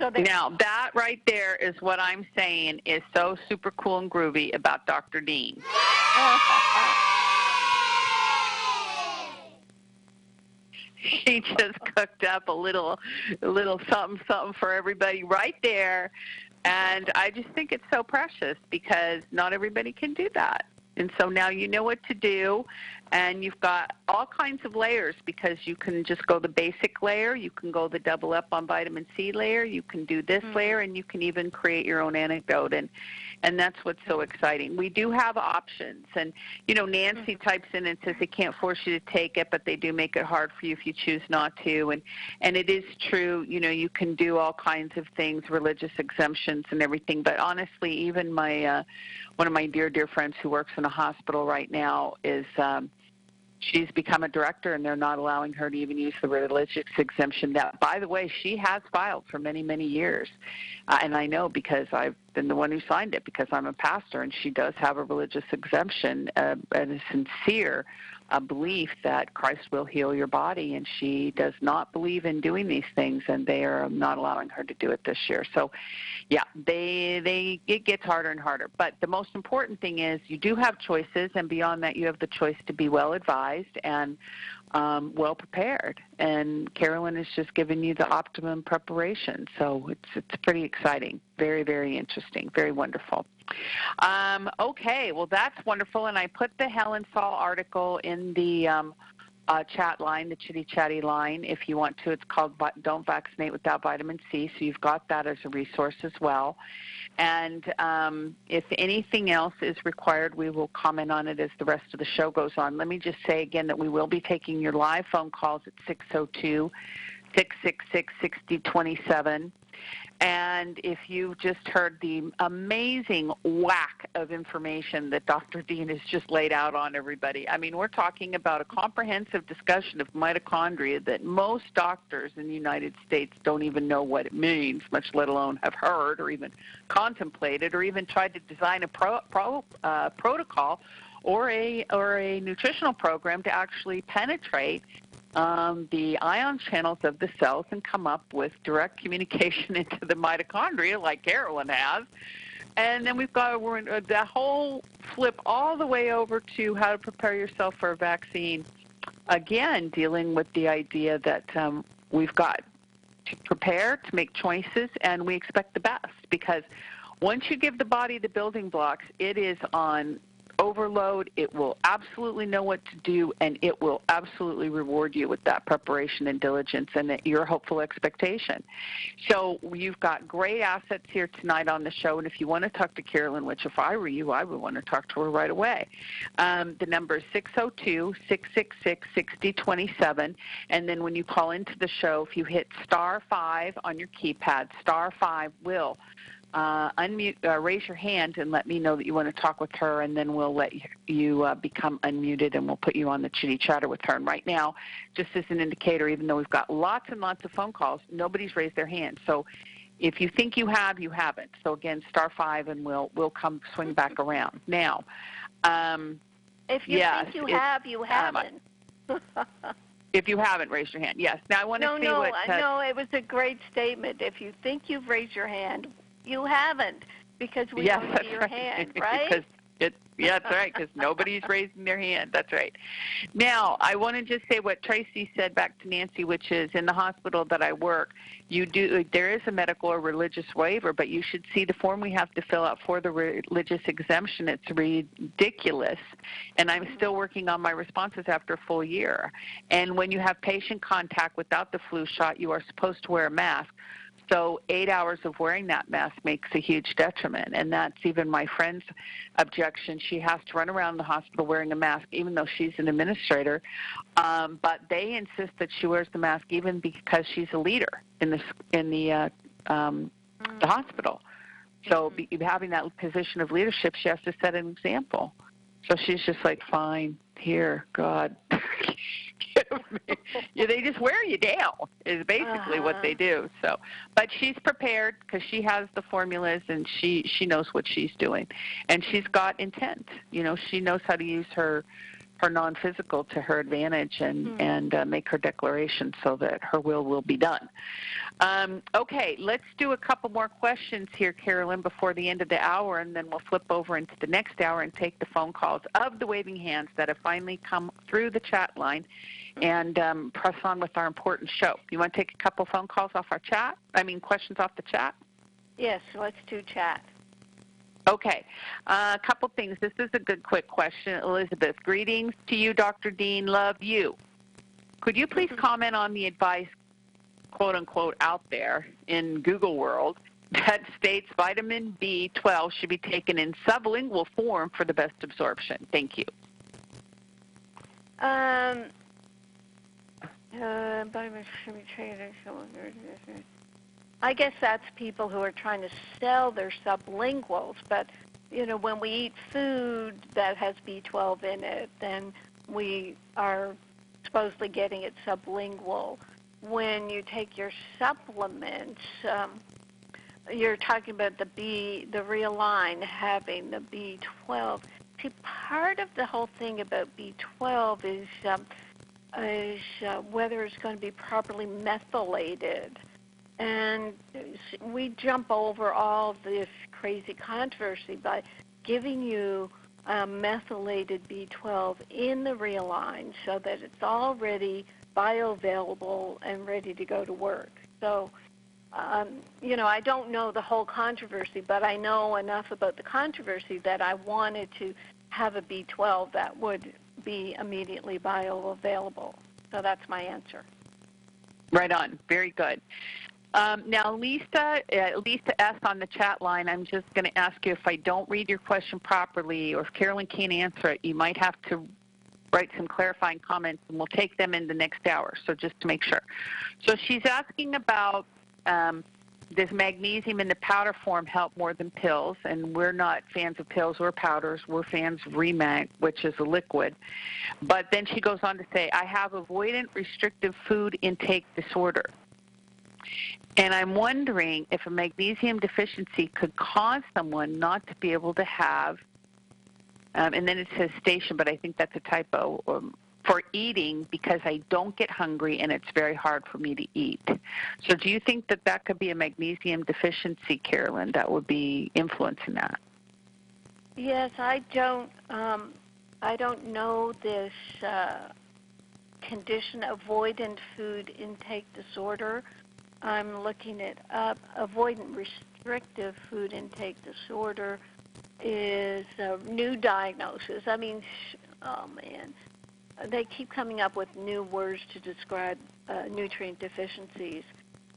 So now, that right there is what I'm saying is so super cool and groovy about Dr. Dean. She just cooked up a little something for everybody right there. And I just think it's so precious because not everybody can do that. And so now you know what to do, and you've got all kinds of layers because you can just go the basic layer, you can go the double up on vitamin C layer, you can do this layer, and you can even create your own antidote. And that's what's so exciting. We do have options. And, Nancy types in and says they can't force you to take it, but they do make it hard for you if you choose not to. And it is true, you can do all kinds of things, religious exemptions and everything. But honestly, even my one of my dear friends who works in a hospital right now is she's become a director, and they're not allowing her to even use the religious exemption that, by the way, she has filed for many, many years. And I know because I've been the one who signed it because I'm a pastor, and she does have a religious exemption and a sincere belief that Christ will heal your body, and she does not believe in doing these things, and they are not allowing her to do it this year. So, yeah, it gets harder and harder. But the most important thing is you do have choices, and beyond that, you have the choice to be well advised and well prepared. And Carolyn has just given you the optimum preparation. So it's pretty exciting, very, very interesting, very wonderful. Okay, well, that's wonderful. And I put the Helen Saul article in the chat line, the Chitty Chatty line, if you want to. It's called Don't Vaccinate Without Vitamin C, so you've got that as a resource as well. And if anything else is required, we will comment on it as the rest of the show goes on. Let me just say again that we will be taking your live phone calls at 602-666-6027. And if you've just heard the amazing whack of information that Dr. Dean has just laid out on everybody, I mean, we're talking about a comprehensive discussion of mitochondria that most doctors in the United States don't even know what it means, much let alone have heard or even contemplated or even tried to design a protocol or a nutritional program to actually penetrate the ion channels of the cells and come up with direct communication into the mitochondria like Carolyn has. And then we're in the whole flip all the way over to how to prepare yourself for a vaccine. Again, dealing with the idea that we've got to prepare, to make choices, and we expect the best. Because once you give the body the building blocks, it is on overload. It will absolutely know what to do, and it will absolutely reward you with that preparation and diligence and your hopeful expectation. So you've got great assets here tonight on the show, and if you want to talk to Carolyn, which if I were you, I would want to talk to her right away. The number is 602-666-6027, and then when you call into the show, if you hit *5 on your keypad, *5 will unmute, raise your hand and let me know that you want to talk with her, and then we'll let you become unmuted, and we'll put you on the Chitty Chatter with her. And right now, just as an indicator, even though we've got lots and lots of phone calls, nobody's raised their hand. So if you think you have, you haven't. So again, *5, and we'll come swing back around. Now, if you think you have, you haven't. If you haven't raised your hand, yes. Now I want to see what. No, it was a great statement. If you think you've raised your hand, you haven't, because we don't see your hand, right? That's right, because nobody's raising their hand. That's right. Now, I want to just say what Tracy said back to Nancy, which is in the hospital that I work, there is a medical or religious waiver, but you should see the form we have to fill out for the religious exemption. It's ridiculous, and I'm still working on my responses after a full year. And when you have patient contact without the flu shot, you are supposed to wear a mask. So 8 hours of wearing that mask makes a huge detriment, and that's even my friend's objection. She has to run around the hospital wearing a mask, even though she's an administrator. But they insist that she wears the mask even because she's a leader in the hospital. So having that position of leadership, she has to set an example. So she's just like, fine, here, God. Yeah, they just wear you down is basically what they do. So, but she's prepared because she has the formulas and she knows what she's doing, and she's got intent. She knows how to use her non-physical to her advantage and make her declaration so that her will be done. Okay, let's do a couple more questions here, Carolyn, before the end of the hour, and then we'll flip over into the next hour and take the phone calls of the waving hands that have finally come through the chat line and press on with our important show. You want to take a couple phone calls off our chat? Questions off the chat? Yes, let's do chat. Okay, a couple things. This is a good quick question. Elizabeth, greetings to you, Dr. Dean. Love you. Could you please comment on the advice, quote unquote, out there in Google world that states vitamin B12 should be taken in sublingual form for the best absorption? Thank you. I guess that's people who are trying to sell their sublinguals, but when we eat food that has B12 in it, then we are supposedly getting it sublingual. When you take your supplements, you're talking about the Realign having the B12. See, part of the whole thing about B12 is whether it's going to be properly methylated. And we jump over all this crazy controversy by giving you methylated B12 in the Realign so that it's already bioavailable and ready to go to work. So, I don't know the whole controversy, but I know enough about the controversy that I wanted to have a B12 that would be immediately bioavailable. So that's my answer. Right on. Very good. Now, Lisa S. on the chat line, I'm just going to ask you, if I don't read your question properly or if Carolyn can't answer it, you might have to write some clarifying comments, and we'll take them in the next hour, so just to make sure. So she's asking about does magnesium in the powder form help more than pills? And we're not fans of pills or powders. We're fans of Remag, which is a liquid. But then she goes on to say, I have avoidant restrictive food intake disorder. And I'm wondering if a magnesium deficiency could cause someone not to be able to have, and then it says station, but I think that's a typo, for eating because I don't get hungry and it's very hard for me to eat. So do you think that that could be a magnesium deficiency, Carolyn, that would be influencing that? Yes, I don't know this condition, avoidant food intake disorder. I'm looking it up. Avoidant restrictive food intake disorder is a new diagnosis. Oh man, they keep coming up with new words to describe nutrient deficiencies.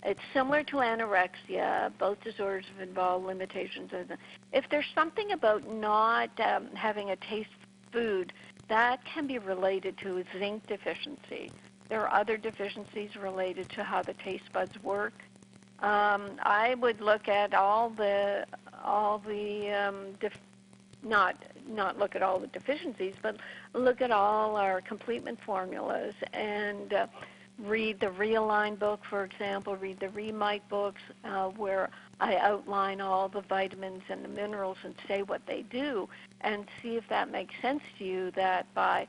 It's similar to anorexia. Both disorders involve limitations. If there's something about not having a taste for food, that can be related to a zinc deficiency. There are other deficiencies related to how the taste buds work. I would look at not look at all the deficiencies, but look at all our complement formulas and read the Realign book, for example, read the Remite books where I outline all the vitamins and the minerals and say what they do, and see if that makes sense to you, that by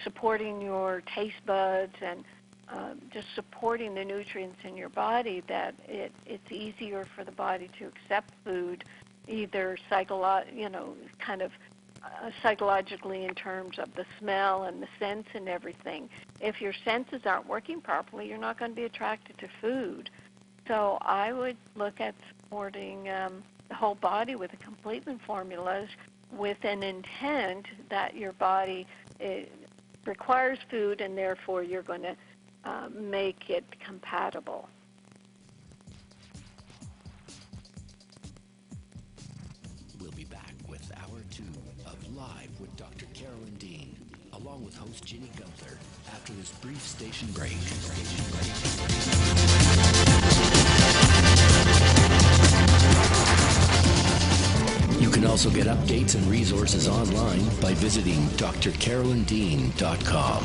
supporting your taste buds and just supporting the nutrients in your body, that it's easier for the body to accept food, either psychologically in terms of the smell and the sense and everything. If your senses aren't working properly, you're not going to be attracted to food. So I would look at supporting the whole body with the complement formulas with an intent that your body requires food, and therefore you're going to make it compatible. with Hour 2 of Live with Dr. Carolyn Dean, along with host Ginny Gunther, after this brief station break. You can also get updates and resources online by visiting drcarolyndean.com.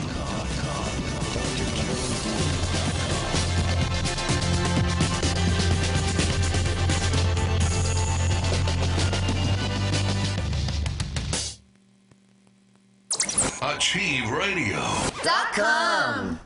AchieveRadio.com.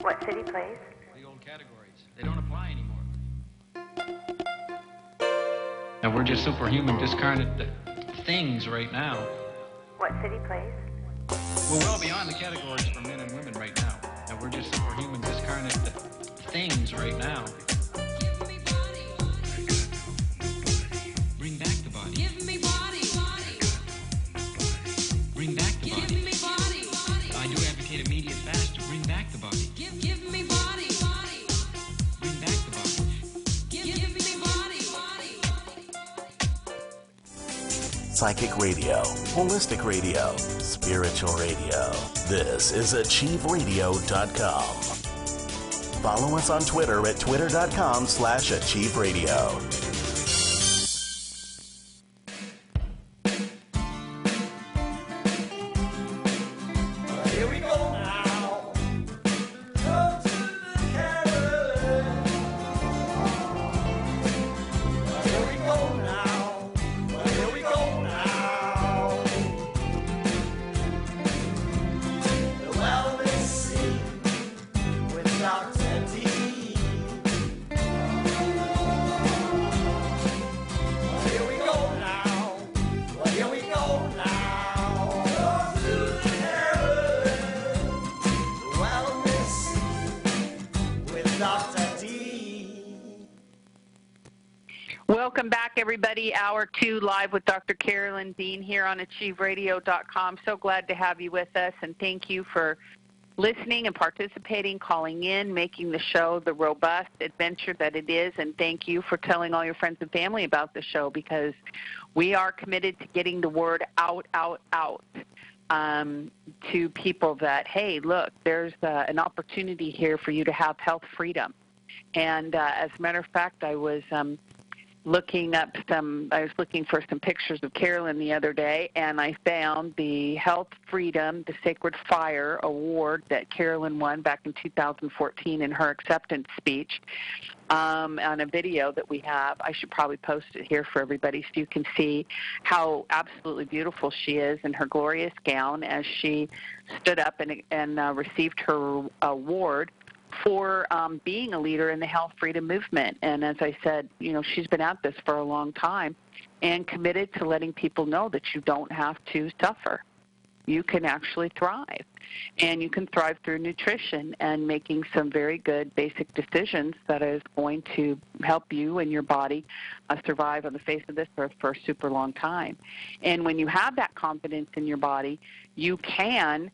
What city plays? The old categories. They don't apply anymore. And we're just superhuman, discarnate things right now. What city plays? We're well beyond the categories for men and women right now. And we're just superhuman, discarnate things right now. Give me body. Bring back the body. Give me body. Bring back the body. Give me body. I do advocate immediate fast to bring back the body. Give me body. Bring back the body. Give me body. Psychic radio, holistic radio, spiritual radio. This is AchieveRadio.com. Follow us on Twitter at twitter.com/AchieveRadio. Here we go now. Come to the Carolyn. Here we go now. Here we go now. The wellness scene with Dr. D. Here we go now. Here we go now. Come to the Carolyn. The wellness with Dr. D. Welcome back, everybody. Hour 2 live with Dr. Carolyn Dean here on AchieveRadio.com. So glad to have you with us, and thank you for listening and participating, calling in, making the show the robust adventure that it is, and thank you for telling all your friends and family about the show, because we are committed to getting the word out to people that, hey, look, there's an opportunity here for you to have health freedom. And as a matter of fact, I was looking for some pictures of Carolyn the other day, and I found the Health Freedom, the Sacred Fire Award that Carolyn won back in 2014 in her acceptance speech on a video that we have. I should probably post it here for everybody so you can see how absolutely beautiful she is in her glorious gown as she stood up and received her award for being a leader in the health freedom movement. And as I said, she's been at this for a long time and committed to letting people know that you don't have to suffer. You can actually thrive. And you can thrive through nutrition and making some very good basic decisions that is going to help you and your body survive on the face of this earth for a super long time. And when you have that confidence in your body, you can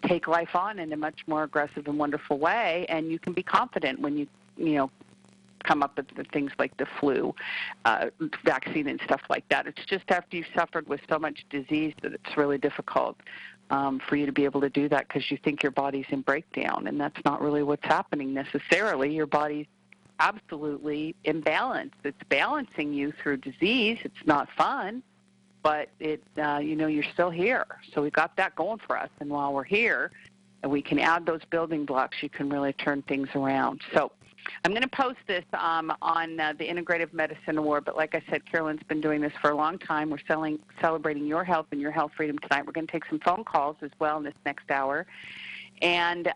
take life on in a much more aggressive and wonderful way, and you can be confident when you come up with the things like the flu vaccine and stuff like that. It's just after you've suffered with so much disease that it's really difficult for you to be able to do that, because you think your body's in breakdown, and that's not really what's happening necessarily. Your body's absolutely imbalanced. It's balancing you through disease. It's not fun, but you're still here. So we've got that going for us. And while we're here, and we can add those building blocks, you can really turn things around. So I'm going to post this on the Integrative Medicine Award. But like I said, Carolyn's been doing this for a long time. We're celebrating your health and your health freedom tonight. We're going to take some phone calls as well in this next hour. And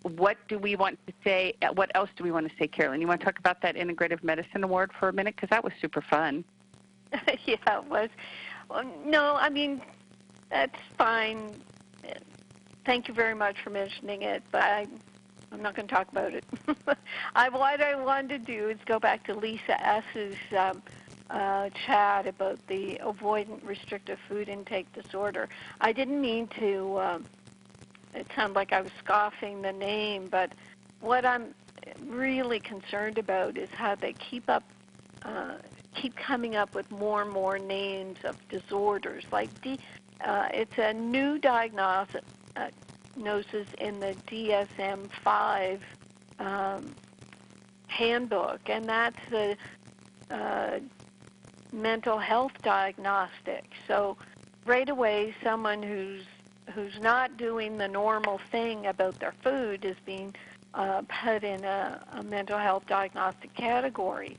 what do we want to say? What else do we want to say, Carolyn? You want to talk about that Integrative Medicine Award for a minute? Because that was super fun. Yeah, it was. Well, no, I mean, that's fine. Thank you very much for mentioning it, but I'm not going to talk about it. What I wanted to do is go back to Lisa S.'s chat about the avoidant restrictive food intake disorder. I didn't mean to, it sounded like I was scoffing the name, but what I'm really concerned about is how they keep coming up with more and more names of disorders. Like it's a new diagnosis in the DSM-5 handbook, and that's the mental health diagnostic. So right away, someone who's not doing the normal thing about their food is being put in a mental health diagnostic category.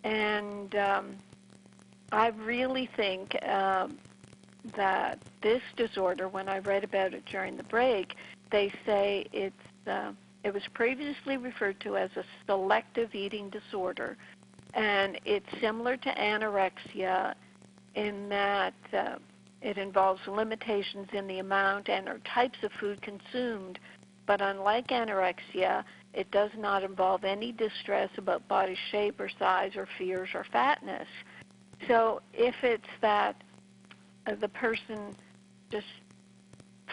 And I really think that this disorder, when I read about it during the break, they say it was previously referred to as a selective eating disorder, and it's similar to anorexia in that it involves limitations in the amount and or types of food consumed, but unlike anorexia, it does not involve any distress about body shape or size or fears or fatness. So if it's that the person just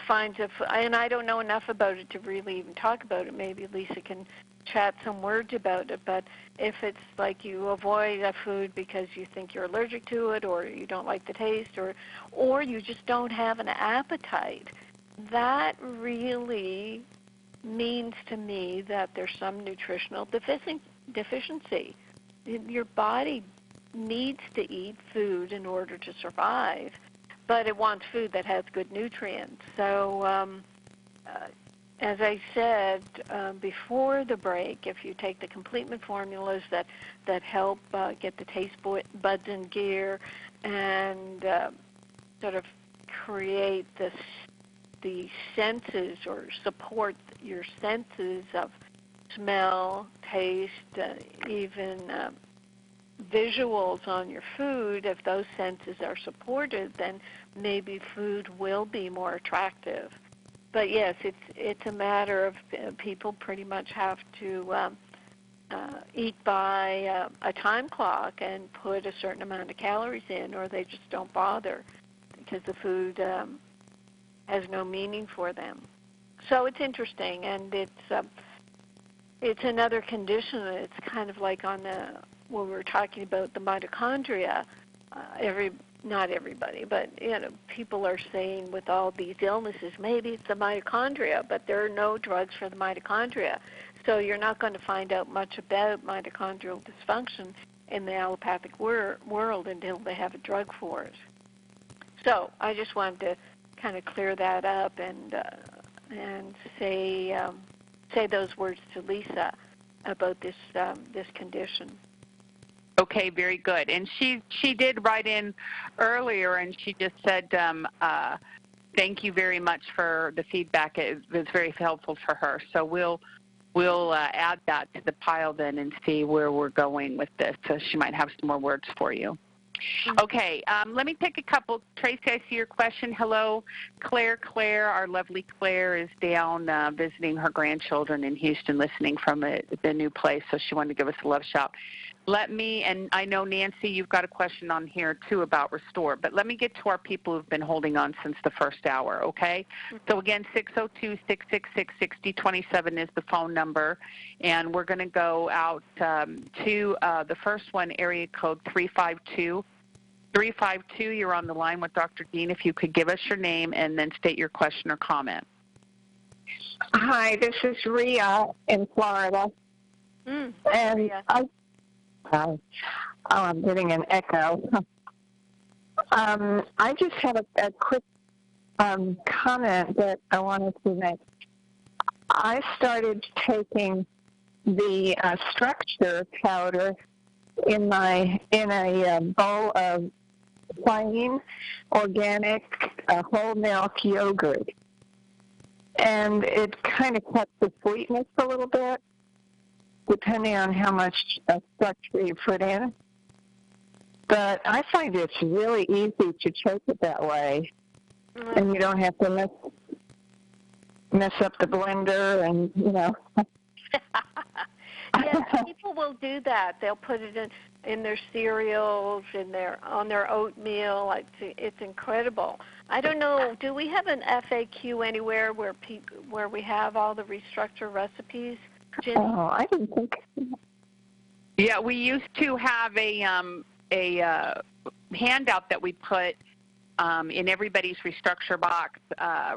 finds and I don't know enough about it to really even talk about it, maybe Lisa can chat some words about it, but if it's like you avoid a food because you think you're allergic to it or you don't like the taste or you just don't have an appetite, that really means to me that there's some nutritional deficiency. Your body needs to eat food in order to survive, but it wants food that has good nutrients. So as I said before the break, if you take the complement formulas that help get the taste buds in gear and sort of create the senses or support your senses of smell, taste, even visuals on your food, if those senses are supported, then maybe food will be more attractive. But yes, it's a matter of people pretty much have to eat by a time clock and put a certain amount of calories in, or they just don't bother because the food has no meaning for them. So it's interesting, and it's another condition. It's kind of like on when we were talking about the mitochondria. Not everybody, but people are saying with all these illnesses, maybe it's the mitochondria, but there are no drugs for the mitochondria. So you're not going to find out much about mitochondrial dysfunction in the allopathic world until they have a drug for it. So I just wanted to kind of clear that up and say those words to Lisa about this condition. Okay, very good. And she did write in earlier, and she just said, thank you very much for the feedback. It was very helpful for her. So we'll add that to the pile then and see where we're going with this. So she might have some more words for you. Okay, let me take a couple. Tracy, I see your question. Hello, Claire. Our lovely Claire is down visiting her grandchildren in Houston, listening from the new place, so she wanted to give us a love shout. And I know, Nancy, you've got a question on here, too, about Restore, but let me get to our people who've been holding on since the first hour, okay? So, again, 602-666-6027 is the phone number, and we're going to go out to the first one, area code 352. 352, you're on the line with Dr. Dean. If you could give us your name and then state your question or comment. Hi, this is Rhea in Florida. And Rhea. I'm getting an echo. I just had a quick comment that I wanted to make. I started taking the structure powder in a bowl of plain, organic, whole milk yogurt. And it kind of cuts the sweetness a little bit, depending on how much structure you put in. But I find it's really easy to take it that way, and you don't have to mess. mess up the blender and, Yes, people will do that. They'll put it in their cereals, on their oatmeal. It's incredible. I don't know. Do we have an FAQ anywhere where we have all the restructure recipes? Jenny? Oh, I didn't think. Yeah, we used to have a handout that we put in everybody's restructure box,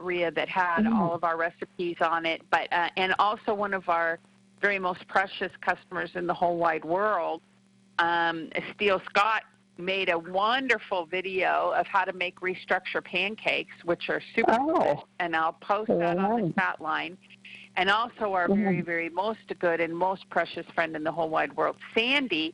Rhea, that had all of our recipes on it. But and also one of our very most precious customers in the whole wide world, Steele Scott, made a wonderful video of how to make restructure pancakes, which are super good, and I'll post that on the chat line. And also our very, very most good and most precious friend in the whole wide world, Sandy,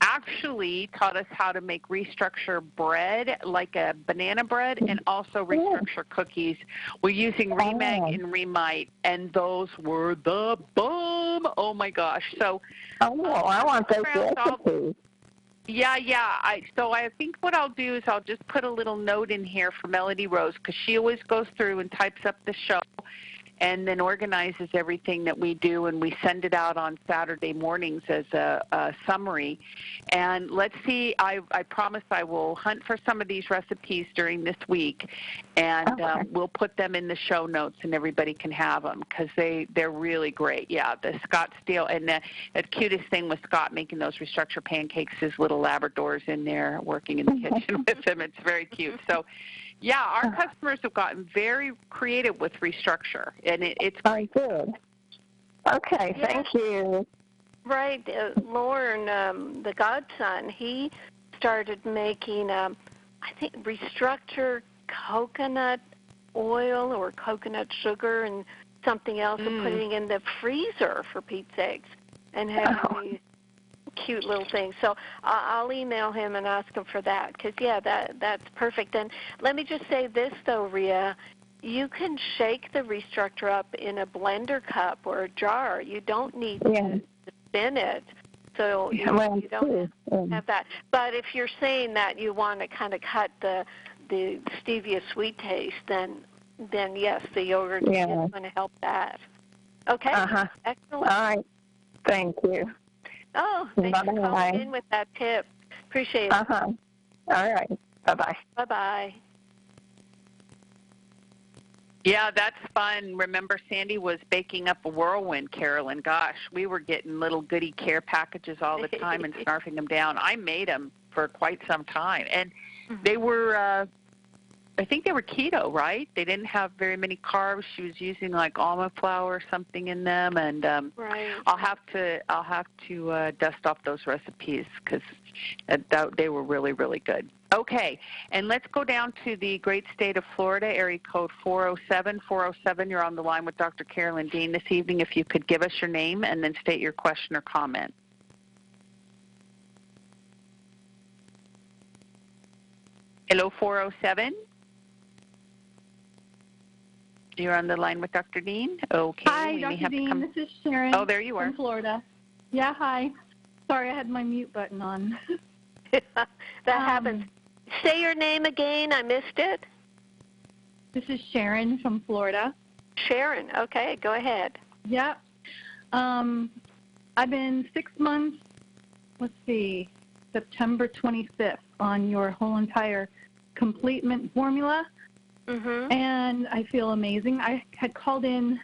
actually taught us how to make restructure bread, like a banana bread, and also restructure cookies. We're using Remag and Remite, and those were the bomb. Oh, my gosh. So, I want those recipes. Yeah. So I think what I'll do is I'll just put a little note in here for Melody Rose, because she always goes through and types up the show and then organizes everything that we do, and we send it out on Saturday mornings as a summary. And let's see, I promise I will hunt for some of these recipes during this week, and we'll put them in the show notes, and everybody can have them, because they're really great. Yeah, the Scott Steele, and the cutest thing with Scott making those restructure pancakes, his little Labradors in there working in the kitchen with him. It's very cute. So, yeah, our customers have gotten very creative with restructure, and it's very good. Okay, thank you. Right, Lauren, the godson, he started making, I think, restructure coconut oil or coconut sugar and something else, and putting in the freezer, for Pete's sakes, and having these cute little things. So I'll email him and ask him for that, because, that's perfect. And let me just say this, though, Rhea. You can shake the restructure up in a blender cup or a jar. You don't need to spin it, so you don't have that. But if you're saying that you want to kind of cut the stevia sweet taste, then yes, the yogurt is going to help that. Okay? Excellent. All right. Thank you. Oh, thanks for calling in with that tip. Appreciate it. All right. Bye-bye. Bye-bye. Yeah, that's fun. Remember, Sandy was baking up a whirlwind, Carolyn. Gosh, we were getting little goodie care packages all the time and snarfing them down. I made them for quite some time. And they were, I think they were keto, right? They didn't have very many carbs. She was using like almond flour or something in them. And I'll have to dust off those recipes, because they were really, really good. Okay, and let's go down to the great state of Florida, area code 407. 407, you're on the line with Dr. Carolyn Dean this evening. If you could give us your name and then state your question or comment. Hello, 407. You're on the line with Dr. Dean? Okay. Hi, Dr. Dean. This is Sharon. Oh, there you are. From Florida. Yeah, hi. Sorry, I had my mute button on. That happens. Say your name again. I missed it. This is Sharon from Florida. Sharon. Okay, go ahead. Yeah. I've been 6 months, September 25th on your whole entire completement formula. And I feel amazing. I had called in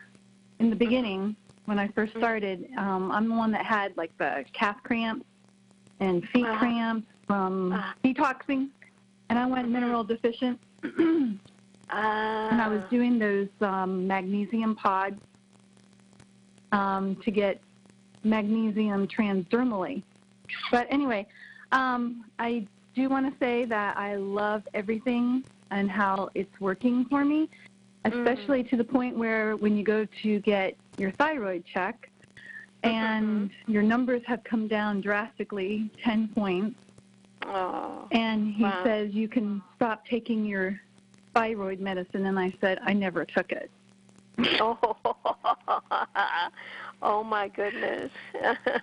the beginning when I first started. I'm the one that had like the calf cramps and feet cramps from detoxing, and I went mineral deficient. And I was doing those magnesium pods to get magnesium transdermally. But anyway, I do want to say that I love everything and how it's working for me, especially to the point where when you go to get your thyroid check and your numbers have come down drastically, 10 points, and he says you can stop taking your thyroid medicine, and I said I never took it. Oh my goodness.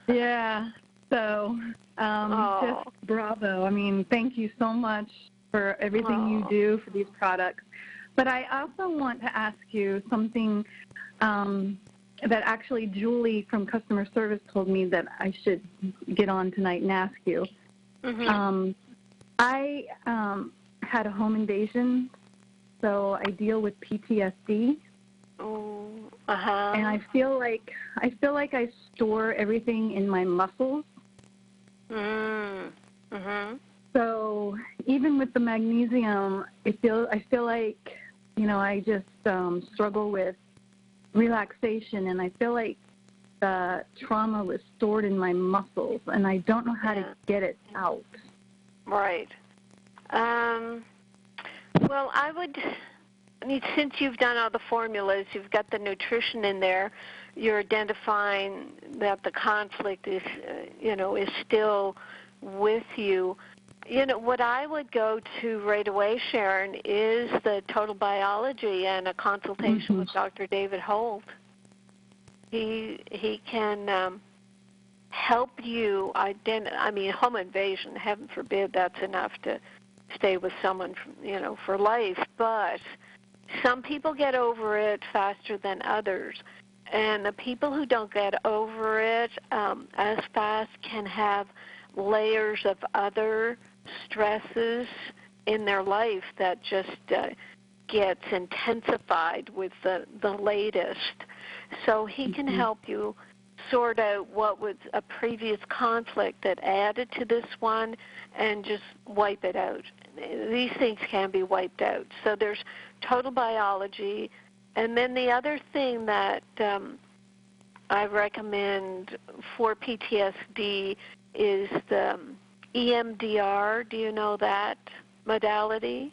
Yeah, so just bravo. I mean, thank you so much for everything you do for these products. But I also want to ask you something that actually Julie from customer service told me that I should get on tonight and ask you. Mm-hmm. I had a home invasion, so I deal with PTSD. Oh, uh-huh. And I feel like I store everything in my muscles. Mm-hmm. So even with the magnesium, I feel like, I just struggle with relaxation, and I feel like the trauma was stored in my muscles, and I don't know how to get it out. Right. Well, since you've done all the formulas, you've got the nutrition in there, you're identifying that the conflict is, is still with you. What I would go to right away, Sharon, is the total biology and a consultation with Dr. David Holt. He can help you home invasion, heaven forbid, that's enough to stay with someone, for life. But some people get over it faster than others. And the people who don't get over it as fast can have layers of other stresses in their life that just gets intensified with the latest. So he can help you sort out what was a previous conflict that added to this one and just wipe it out. These things can be wiped out. So there's total biology. And then the other thing that I recommend for PTSD is the EMDR. Do you know that modality?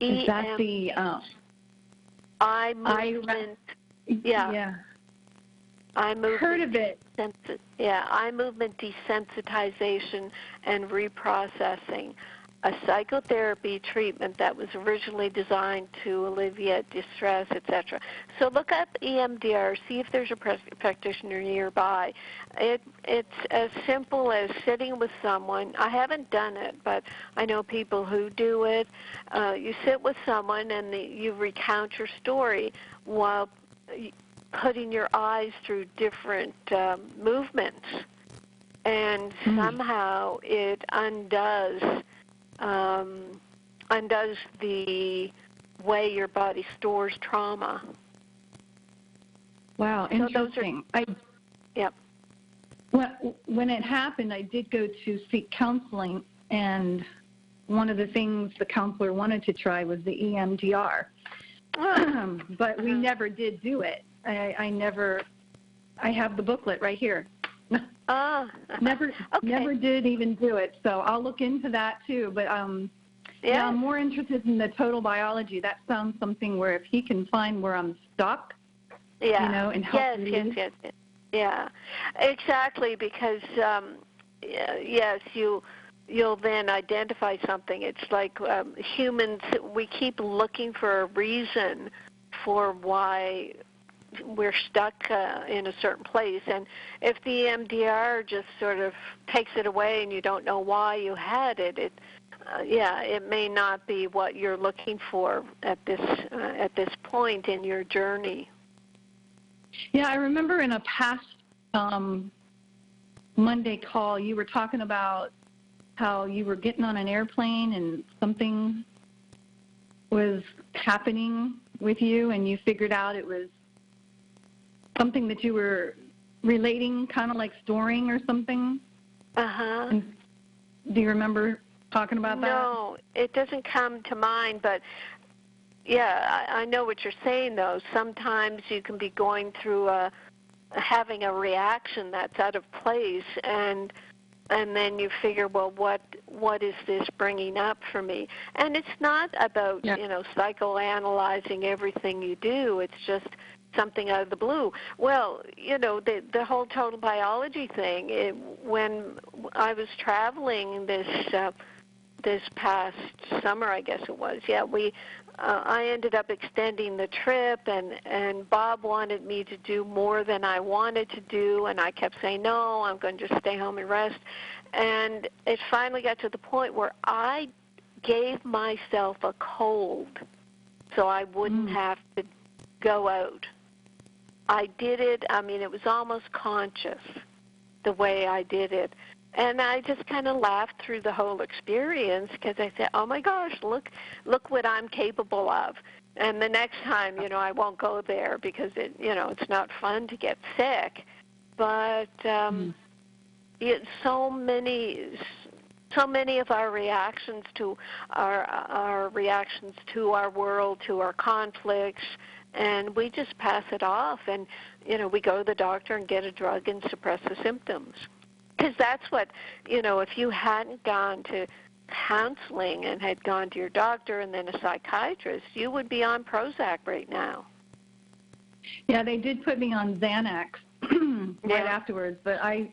Is that the eye movement? Yeah. Eye movement. Heard of it. Eye movement desensitization and reprocessing, a psychotherapy treatment that was originally designed to alleviate distress, etc. So look up EMDR, see if there's a practitioner nearby. It's as simple as sitting with someone. I haven't done it, but I know people who do it. You sit with someone and you recount your story while putting your eyes through different movements, and somehow it undoes the way your body stores trauma. Wow, interesting. When it happened, I did go to seek counseling, and one of the things the counselor wanted to try was the EMDR, but we never did do it. I have the booklet right here. Never did even do it. So I'll look into that too. But I'm more interested in the total biology. That sounds something where if he can find where I'm stuck, and help me. Yes. Yeah, exactly. Because you'll then identify something. It's like humans. We keep looking for a reason for why we're stuck in a certain place, and if the EMDR just sort of takes it away and you don't know why you had it, it may not be what you're looking for at this point in your journey. Yeah, I remember in a past Monday call, you were talking about how you were getting on an airplane and something was happening with you, and you figured out it was something that you were relating, kind of like storing or something. Do you remember talking about that? No, it doesn't come to mind, but I know what you're saying, though. Sometimes you can be going through having a reaction that's out of place, and then you figure, well, what is this bringing up for me? And it's not about psychoanalyzing everything you do. It's just something out of the blue. Well, the whole total biology thing. When I was traveling this past summer, I guess it was. I ended up extending the trip, and Bob wanted me to do more than I wanted to do, and I kept saying, no, I'm going to just stay home and rest. And it finally got to the point where I gave myself a cold so I wouldn't have to go out. I did it, it was almost conscious the way I did it. And I just kind of laughed through the whole experience because I said, oh, my gosh, look what I'm capable of. And the next time, I won't go there because, it's not fun to get sick. But so many of our reactions to our reactions to our world, to our conflicts, and we just pass it off. And, we go to the doctor and get a drug and suppress the symptoms. Because that's what, if you hadn't gone to counseling and had gone to your doctor and then a psychiatrist, you would be on Prozac right now. Yeah, they did put me on Xanax right afterwards, but I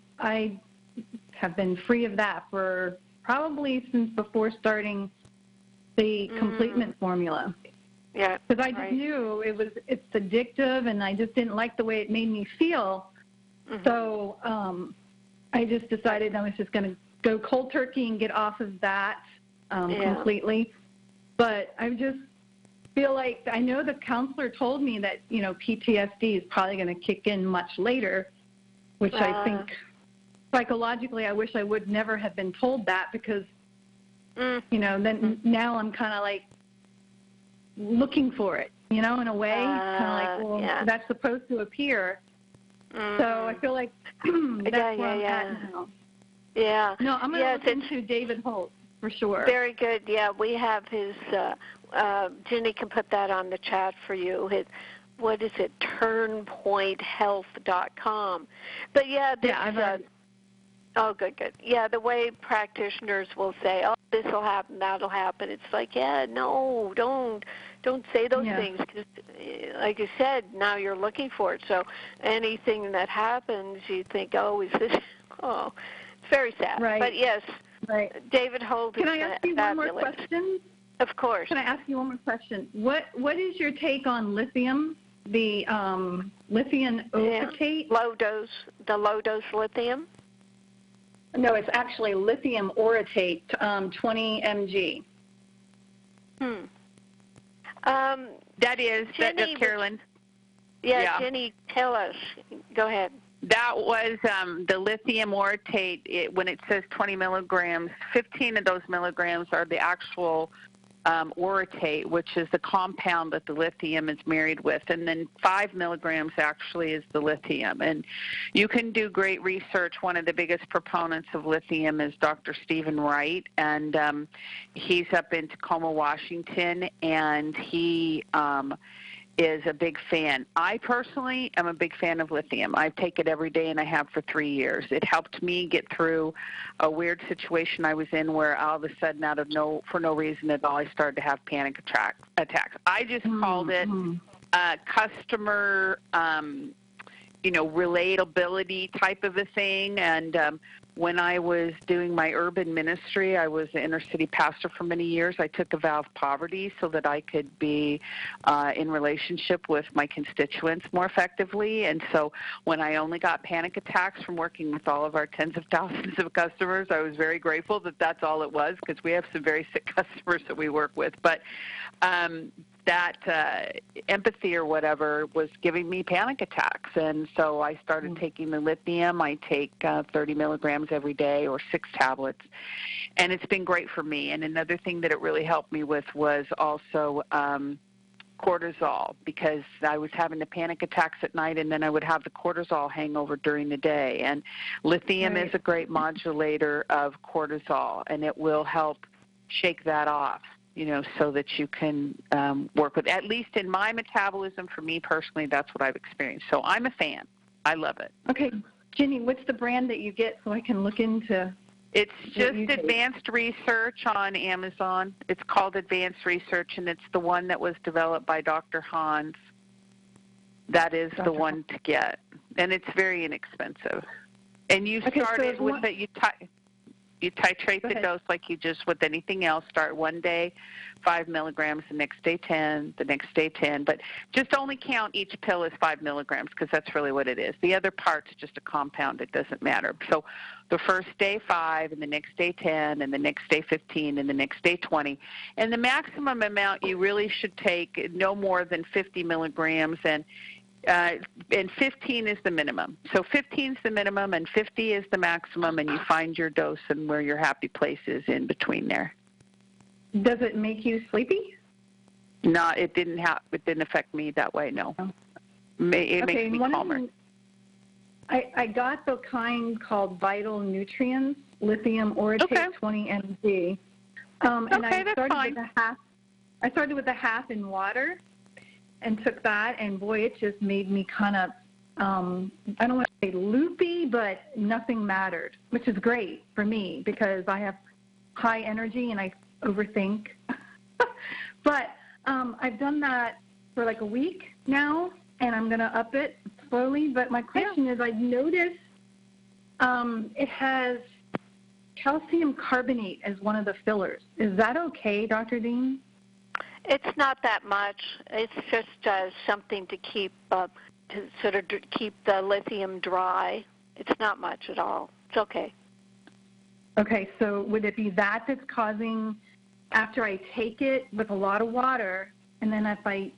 have been free of that for probably since before starting the completement formula. Yeah, because I just knew it's addictive, and I just didn't like the way it made me feel. So I just decided I was just going to go cold turkey and get off of that completely. But I just feel like I know the counselor told me that, PTSD is probably going to kick in much later, which I think psychologically I wish I would never have been told that because, then now I'm kind of like looking for it, in a way, kind of like, that's supposed to appear. So I feel like that's where I'm at now. Yeah. No, I'm going to look into David Holt for sure. Very good. Yeah, we have his, Ginny can put that on the chat for you. What is it, turnpointhealth.com. But oh, good. Yeah, the way practitioners will say, oh, this will happen, that'll happen. It's like, no, don't say those things because, like you said, now you're looking for it. So anything that happens, you think, oh, is this? Oh, it's very sad. Right. But yes, David Holt is Can I ask you fabulous. one more question? Of course. Can I ask you one more question? What is your take on lithium? The lithium orotate? The low dose lithium. No, it's actually lithium orotate, 20 mg. That is, Ginny, Carolyn. Ginny, tell us. Go ahead. That was the lithium orotate. When it says 20 milligrams, 15 of those milligrams are the actual orotate, which is the compound that the lithium is married with, and then 5 milligrams actually is the lithium. And you can do great research. One of the biggest proponents of lithium is Dr. Stephen Wright, and he's up in Tacoma, Washington, and he is a big fan. I personally am a big fan of lithium. I take it every day, and I have for 3 years. It helped me get through a weird situation I was in where all of a sudden, for no reason at all, I started to have panic attacks. I just called it customer, relatability type of a thing. And when I was doing my urban ministry, I was an inner city pastor for many years. I took a vow of poverty so that I could be in relationship with my constituents more effectively. And so when I only got panic attacks from working with all of our tens of thousands of customers, I was very grateful that that's all it was, because we have some very sick customers that we work with. But that empathy or whatever was giving me panic attacks. And so I started taking the lithium. I take 30 milligrams every day, or 6 tablets. And it's been great for me. And another thing that it really helped me with was also cortisol, because I was having the panic attacks at night, and then I would have the cortisol hangover during the day. And lithium is a great modulator of cortisol, and it will help shake that off, so that you can work with, at least in my metabolism, for me personally, that's what I've experienced. So I'm a fan. I love it. Okay. Ginny, what's the brand that you get so I can look into? It's just Advanced Research on Amazon. It's called Advanced Research, and it's the one that was developed by Dr. Hans. That is the one to get, and it's very inexpensive. And you started with it. You titrate the dose like you just with anything else. Start one day, 5 milligrams, the next day 10, the next day 10. But just only count each pill as 5 milligrams because that's really what it is. The other part's just a compound. It doesn't matter. So the first day 5, and the next day 10, and the next day 15, and the next day 20. And the maximum amount you really should take, no more than 50 milligrams, and 15 is the minimum. So 15 is the minimum, and 50 is the maximum, and you find your dose and where your happy place is in between there. Does it make you sleepy? No, it didn't affect me that way. No, it makes me calmer. I got the kind called Vital Nutrients Lithium Orotate 20 mg, and I started with a half in water, and took that, and boy, it just made me kind of, I don't want to say loopy, but nothing mattered, which is great for me because I have high energy and I overthink. But I've done that for like a week now, and I'm going to up it slowly. But my question is, I've noticed it has calcium carbonate as one of the fillers. Is that okay, Dr. Dean? It's not that much. It's just something to keep keep the lithium dry. It's not much at all. It's okay. Okay, so would it be that's causing, after I take it with a lot of water, and then if I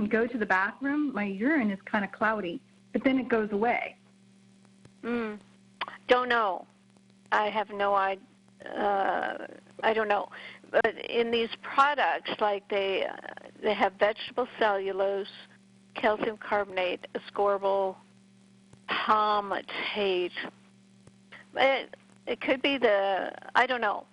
go to the bathroom, my urine is kind of cloudy, but then it goes away? Don't know. I have no idea. I don't know. But in these products, like they have vegetable cellulose, calcium carbonate, ascorbyl palmitate. It could be I don't know.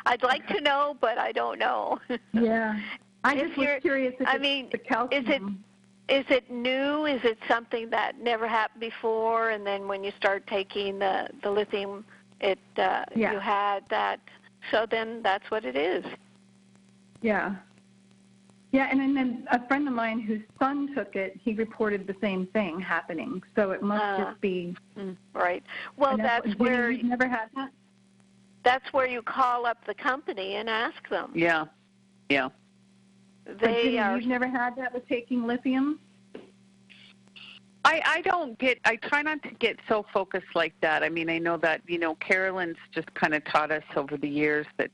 I'd like to know, but I don't know. Yeah. I just was curious if the calcium. Is it new? Is it something that never happened before, and then when you start taking the lithium, you had that? So then that's what it is. Yeah. Yeah, and then a friend of mine whose son took it, he reported the same thing happening. So it must just be. Right. Well, that's where. You've never had that? That's where you call up the company and ask them. Yeah. Yeah. You've never had that with taking lithium? I try not to get so focused like that. I mean, I know that, Carolyn's just kind of taught us over the years that,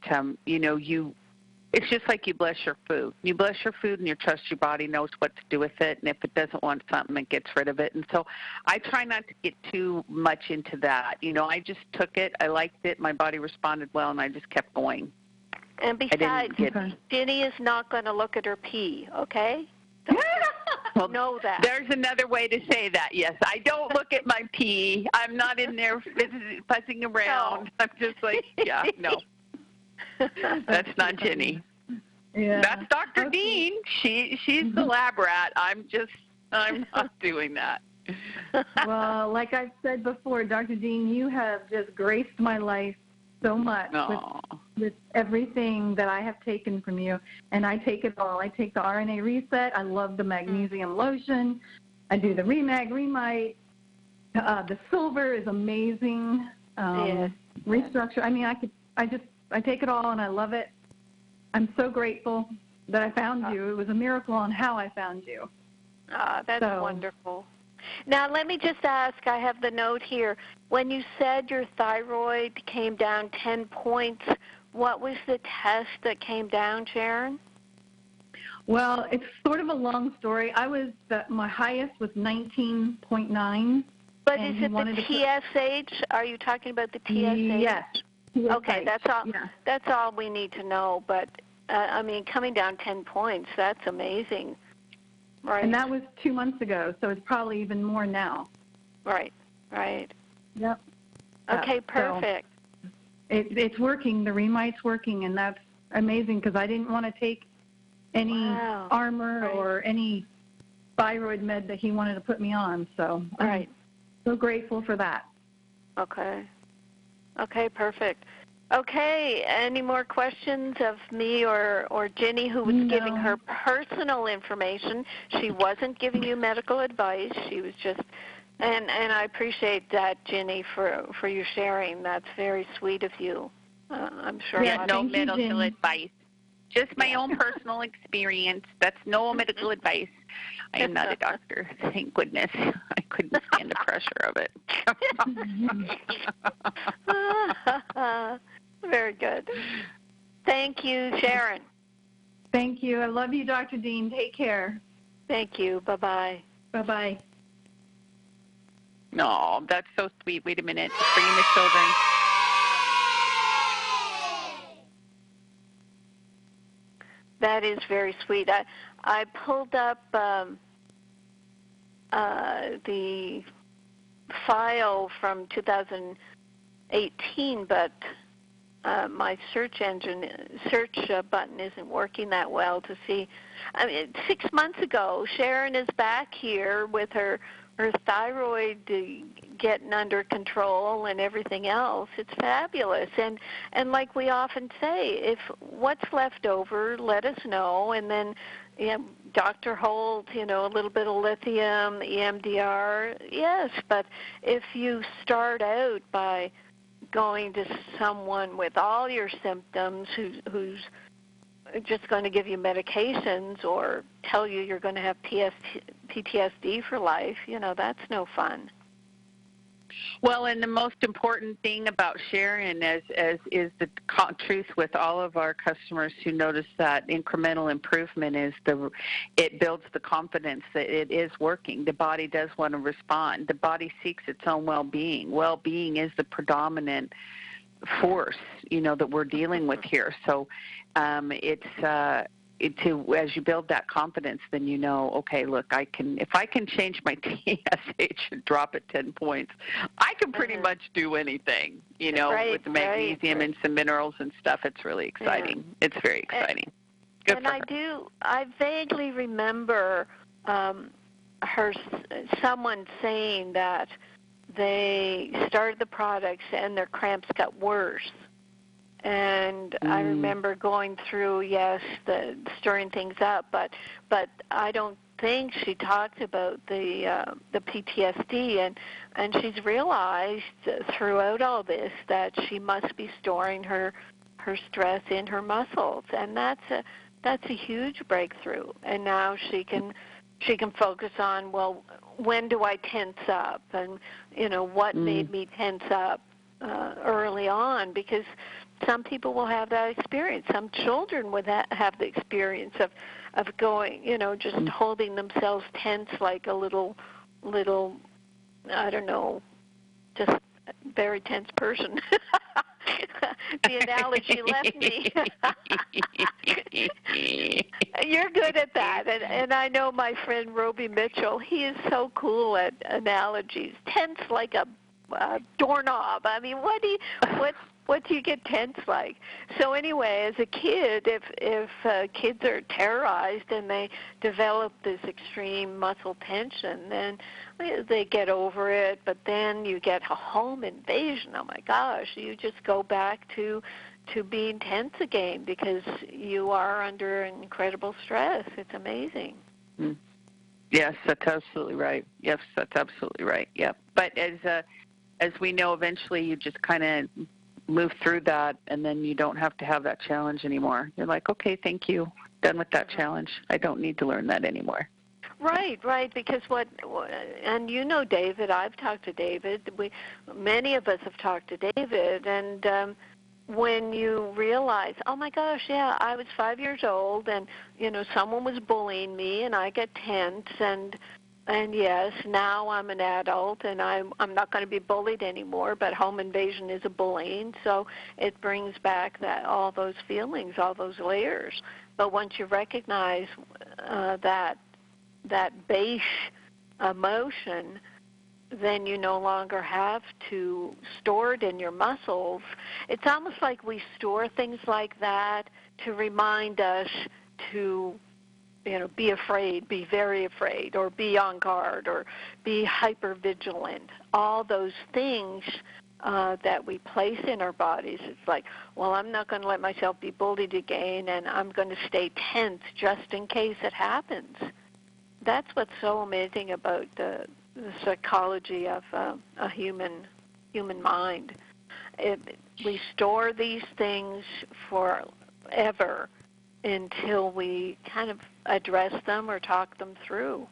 it's just like you bless your food. You bless your food and you trust your body knows what to do with it. And if it doesn't want something, it gets rid of it. And so I try not to get too much into that. I just took it. I liked it. My body responded well, and I just kept going. And besides, Ginny is not going to look at her pee, okay? Well, know that. There's another way to say that, yes. I don't look at my pee. I'm not in there fussing around. No. I'm just like, no. That's not Ginny. Yeah. That's Dr. Dean. She's the lab rat. I'm not doing that. Well, like I've said before, Dr. Dean, you have just graced my life so much with everything that I have taken from you, and I take it all. I take the RNA reset. I love the magnesium lotion. I do the Remite. The silver is amazing. Restructure. I mean, I take it all, and I love it. I'm so grateful that I found you. It was a miracle on how I found you. That's wonderful. Now, let me just ask, I have the note here. When you said your thyroid came down 10 points, what was the test that came down, Sharon? Well, it's sort of a long story. My highest was 19.9. But is it the TSH? Are you talking about the TSH? Yes. Okay, that's all. Yeah. That's all we need to know. But I mean, coming down 10 points, that's amazing. Right. And that was 2 months ago, so it's probably even more now. Right. Yep. Okay, perfect. So it's working. The Remite's working, and that's amazing because I didn't want to take any armor or any thyroid med that he wanted to put me on. So I'm so grateful for that. Okay, perfect. Okay, any more questions of me or Ginny, who was giving her personal information? She wasn't giving you medical advice. She was just And I appreciate that, Ginny, for you sharing. That's very sweet of you. I'm sure. Yeah, no thank you, medical Ginny. advice. Just my own personal experience. That's no medical advice. I am not a doctor, thank goodness. I couldn't stand the pressure of it. Very good. Thank you, Sharon. Thank you. I love you, Dr. Dean. Take care. Thank you. Bye-bye. Bye-bye. No, that's so sweet. Wait a minute. Bring in the children. That is very sweet. I pulled up the file from 2018, but my search button isn't working that well to see. I mean, 6 months ago, Sharon is back here with her thyroid getting under control and everything else. It's fabulous. And like we often say, if what's left over, let us know. And then Dr. Holt, a little bit of lithium, EMDR, yes. But if you start out by going to someone with all your symptoms who's just going to give you medications or tell you you're going to have PTSD for life, that's no fun. Well, and the most important thing about sharing is the truth with all of our customers who notice that incremental improvement it builds the confidence that it is working. The body does want to respond. The body seeks its own well-being. Well-being is the predominant force, that we're dealing with here. So as you build that confidence, then okay, look, if I can change my TSH and drop it 10 points, I can pretty much do anything, with the magnesium and some minerals and stuff. It's really exciting. Yeah. It's very exciting. Good and for her. I vaguely remember someone saying that they started the products and their cramps got worse. And I remember going through, the stirring things up, but I don't think she talked about the PTSD, and she's realized throughout all this that she must be storing her stress in her muscles, and that's a huge breakthrough. And now she can focus on, well, when do I tense up, and what made me tense up early on, because some people will have that experience. Some children would have the experience of going, just holding themselves tense like a little, I don't know, just very tense person. The analogy left me. You're good at that, and I know my friend Roby Mitchell. He is so cool at analogies. Tense like a doorknob. I mean, what do you get tense like? So anyway, as a kid, if kids are terrorized and they develop this extreme muscle tension, then they get over it, but then you get a home invasion. Oh my gosh, you just go back to being tense again because you are under incredible stress. It's amazing. Yes, that's absolutely right. Yes, that's absolutely right. Yep. But as we know, eventually you just kind of move through that, and then you don't have to have that challenge anymore. You're like, okay, thank you. Done with that challenge. I don't need to learn that anymore. Right, because and David, I've talked to David. Many of us have talked to David, and when you realize, oh my gosh, I was 5 years old, and someone was bullying me, and I get tense, and yes, now I'm an adult, and I'm not going to be bullied anymore. But home invasion is a bullying, so it brings back all those feelings, all those layers. But once you recognize that base emotion, then you no longer have to store it in your muscles. It's almost like we store things like that to remind us to, be afraid, be very afraid, or be on guard, or be hypervigilant. All those things that we place in our bodies. It's like, well, I'm not going to let myself be bullied again, and I'm going to stay tense just in case it happens. That's what's so amazing about psychology of a human mind. We store these things forever until we kind of address them or talk them through.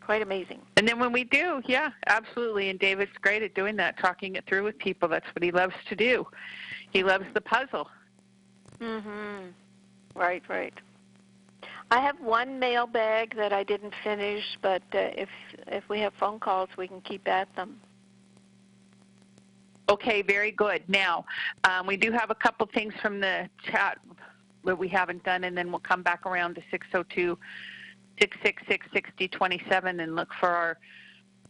Quite amazing. And then when we do, yeah, absolutely. And David's great at doing that, talking it through with people. That's what he loves to do. He loves the puzzle. Mhm. Right. I have one mailbag that I didn't finish, but if we have phone calls, we can keep at them. Okay, very good. Now, we do have a couple things from the chat that we haven't done, and then we'll come back around to 602-666-6027 and look for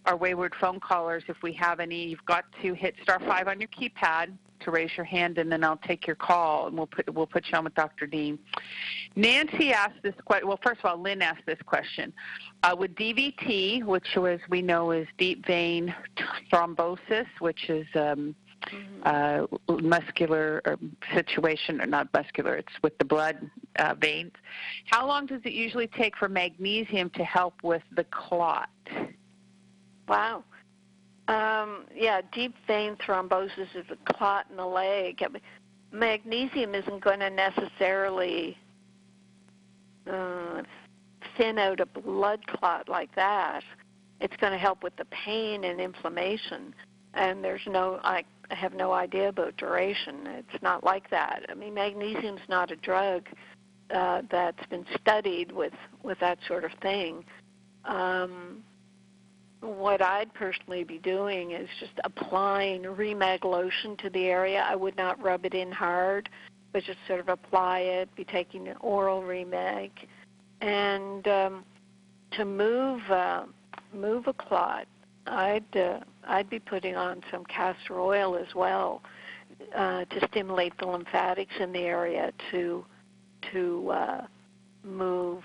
our wayward phone callers if we have any. You've got to hit *5 on your keypad to raise your hand, and then I'll take your call, and we'll put you on with Dr. Dean. Nancy asked this question. Well, first of all, Lynn asked this question. With DVT, which we know is deep vein thrombosis, which is muscular situation, or not muscular, it's with the blood veins. How long does it usually take for magnesium to help with the clot? Wow. Deep vein thrombosis is a clot in the leg. I mean, magnesium isn't going to necessarily thin out a blood clot like that. It's going to help with the pain and inflammation. And I have no idea about duration. It's not like that. I mean, magnesium's not a drug that's been studied with that sort of thing. What I'd personally be doing is just applying Remag lotion to the area. I would not rub it in hard, but just sort of apply it, be taking an oral Remag. And to move a clot, I'd be putting on some castor oil as well to stimulate the lymphatics in the area to move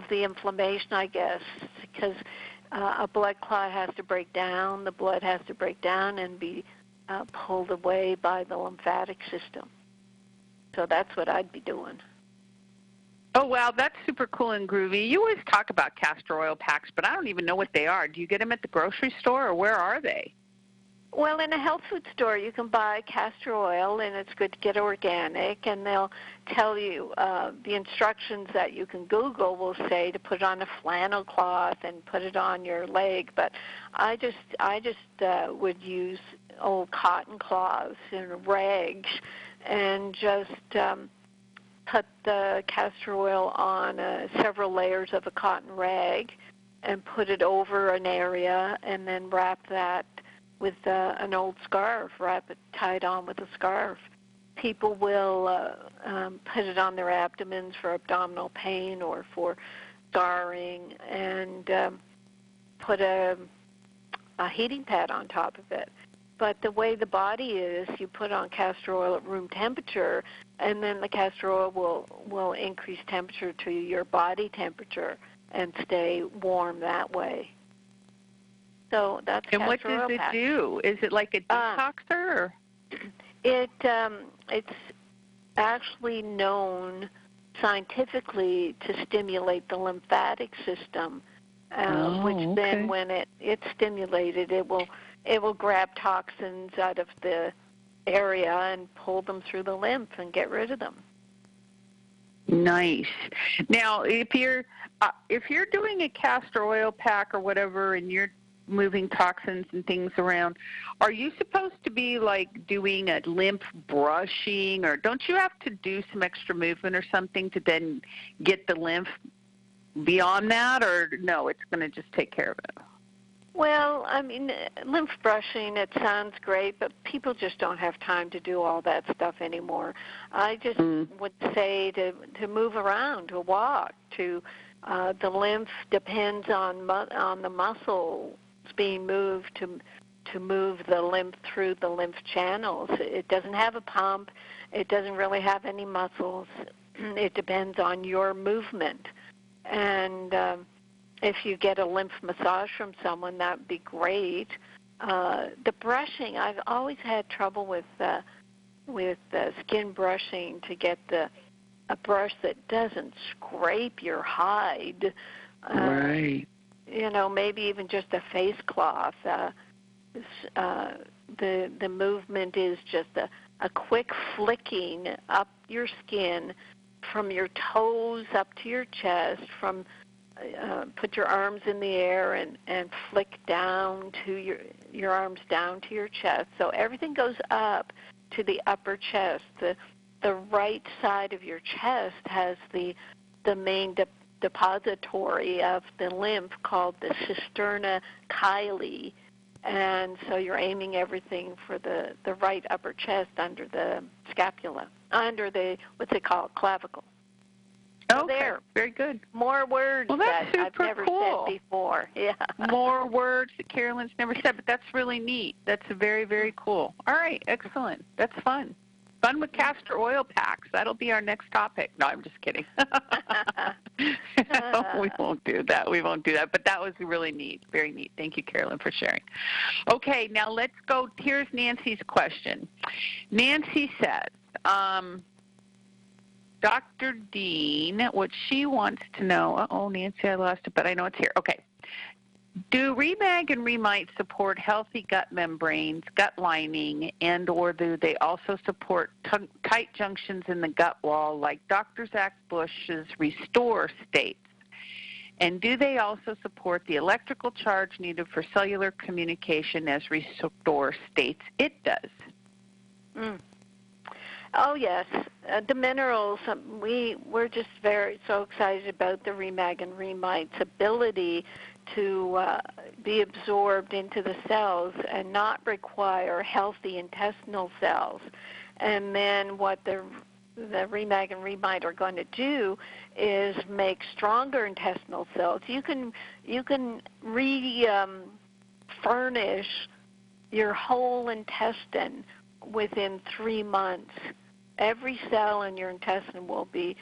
the inflammation, I guess, because a blood clot has to break down. The blood has to break down and be pulled away by the lymphatic system. So that's what I'd be doing. Oh, wow, that's super cool and groovy. You always talk about castor oil packs, but I don't even know what they are. Do you get them at the grocery store, or where are they? Well, in a health food store, you can buy castor oil, and it's good to get organic, and they'll tell you the instructions that you can Google will say to put it on a flannel cloth and put it on your leg, but I just would use old cotton cloths and rags and just put the castor oil on several layers of a cotton rag and put it over an area and then wrap that with an old scarf, tie it on with a scarf. People will put it on their abdomens for abdominal pain or for scarring and put a heating pad on top of it. But the way the body is, you put on castor oil at room temperature, and then the castor oil will increase temperature to your body temperature and stay warm that way. So that's and castor oil. And what does it pack. do? Is it like a detoxer? Or? It's actually known scientifically to stimulate the lymphatic system, which then when it's stimulated, it will grab toxins out of the area and pull them through the lymph and get rid of them. Nice. Now, if you're doing a castor oil pack or whatever, and you're moving toxins and things around, are you supposed to be like doing a lymph brushing, or don't you have to do some extra movement or something to then get the lymph beyond that, or no, it's going to just take care of it? Well, I mean, lymph brushing, it sounds great, but people just don't have time to do all that stuff anymore. I just would say to move around, to walk, the lymph depends on the muscles being moved to move the lymph through the lymph channels. It doesn't have a pump. It doesn't really have any muscles. It depends on your movement. And if you get a lymph massage from someone, that would be great. The brushing, I've always had trouble with skin brushing to get a brush that doesn't scrape your hide Right. Maybe even just a face cloth. The movement is just a quick flicking up your skin from your toes up to your chest, from put your arms in the air and flick down to your arms down to your chest. So everything goes up to the upper chest. The right side of your chest has the main depository of the lymph called the cisterna chyli. And so you're aiming everything for the right upper chest under the scapula, under the, what's it called, clavicle. So Okay, there. very good. More words that I've never said before. Yeah. More words that Carolyn's never said, but that's really neat. That's very, very cool. All right, excellent. That's fun. Fun with castor oil packs. That'll be our next topic. No, I'm just kidding. We won't do that. We won't do that. But that was really neat. Very neat. Thank you, Carolyn, for sharing. Okay, now let's go. Here's Nancy's question. Nancy says, Dr. Dean, what she wants to know, Nancy, I lost it, but I know it's here. Okay. Do Remag and Remite support healthy gut membranes, gut lining, and or do they also support tight junctions in the gut wall like Dr. Zach Bush's Restore states? And do they also support the electrical charge needed for cellular communication as Restore states it does? Oh, yes. The minerals, we're just so excited about the Remag and Remite's ability to be absorbed into the cells and not require healthy intestinal cells. And then what the Remag and Remite are going to do is make stronger intestinal cells. You can furnish your whole intestine within 3 months. Every cell in your intestine will be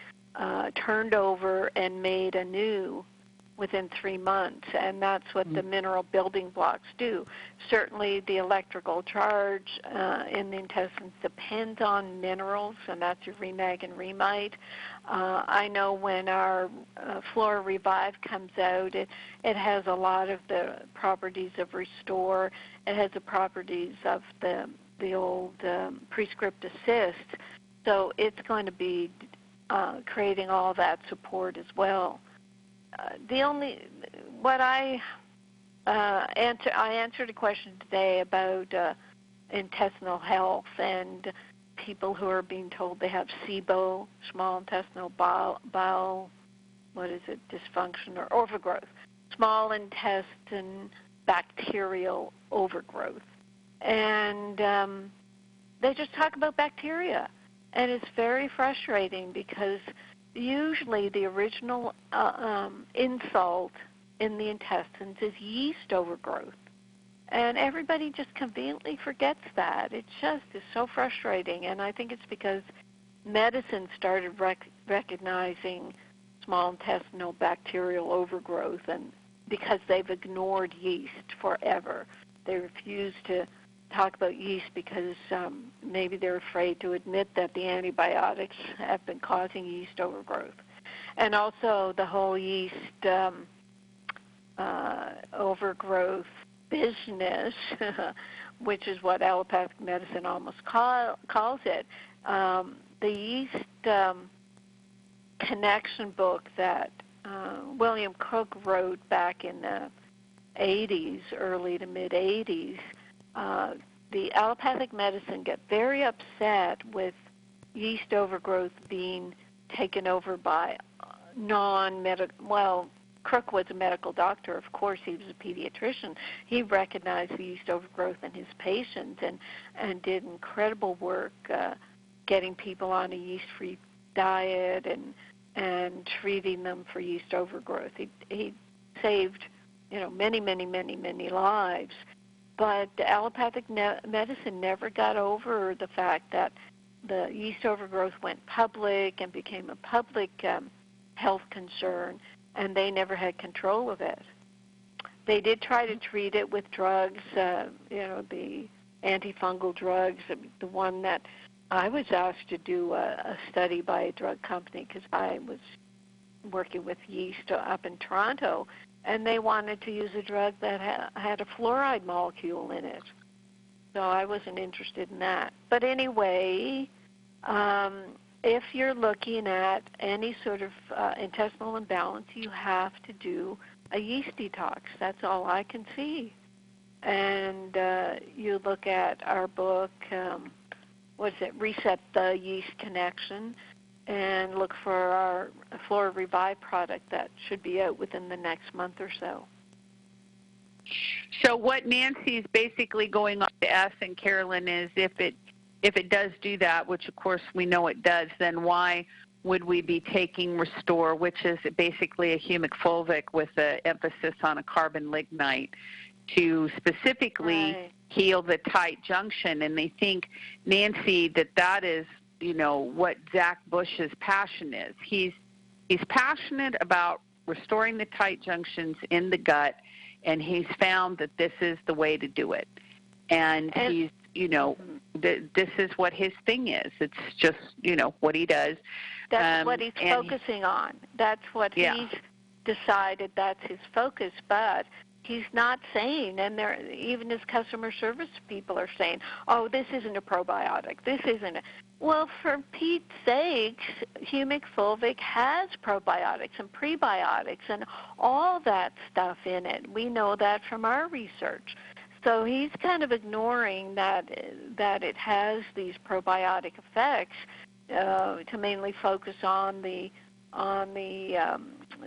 turned over and made anew within 3 months, and that's what the mineral building blocks do. Certainly the electrical charge in the intestines depends on minerals, and that's your Remag and Remite. I know when our Flora Revive comes out, it has a lot of the properties of Restore. It has the properties of the old Prescript Assist, so it's going to be creating all that support as well. I answered a question today about intestinal health and people who are being told they have SIBO, small intestinal bowel, dysfunction or overgrowth, small intestine bacterial overgrowth. And they just talk about bacteria. And it's very frustrating because usually the original insult in the intestines is yeast overgrowth. And everybody just conveniently forgets that. It just is so frustrating. And I think it's because medicine started recognizing small intestinal bacterial overgrowth, and because they've ignored yeast forever. They refuse to talk about yeast because maybe they're afraid to admit that the antibiotics have been causing yeast overgrowth. And also the whole yeast overgrowth business, which is what allopathic medicine almost calls it. The yeast connection book that William Cook wrote back in the 80s, early to mid-80s, the allopathic medicine got very upset with yeast overgrowth being taken over by Crook was a medical doctor. Of course, he was a pediatrician. He recognized the yeast overgrowth in his patients and did incredible work getting people on a yeast-free diet and treating them for yeast overgrowth. He saved, many lives. But allopathic medicine never got over the fact that the yeast overgrowth went public and became a public health concern, and they never had control of it. They did try to treat it with drugs, the antifungal drugs. The one that I was asked to do a study by a drug company because I was working with yeast up in Toronto, and they wanted to use a drug that had a fluoride molecule in it. So I wasn't interested in that. But anyway, if you're looking at any sort of intestinal imbalance, you have to do a yeast detox. That's all I can see. And you look at our book, Reset the Yeast Connection, and look for our Flora Revive product that should be out within the next month or so. So what Nancy's basically going on to ask, and Carolyn, is if it does do that, which of course we know it does, then why would we be taking Restore, which is basically a humic fulvic with an emphasis on a carbon lignite, to specifically heal the tight junction? And they think, Nancy, that is, what Zach Bush's passion is. He's passionate about restoring the tight junctions in the gut, and he's found that this is the way to do it. And he's, this is what his thing is. It's just, what he does. That's what he's focusing on. That's what he's decided that's his focus. But he's not saying, and even his customer service people are saying, oh, this isn't a probiotic. This isn't a... Well, for Pete's sakes, humic fulvic has probiotics and prebiotics and all that stuff in it. We know that from our research. So he's kind of ignoring that it has these probiotic effects to mainly focus on the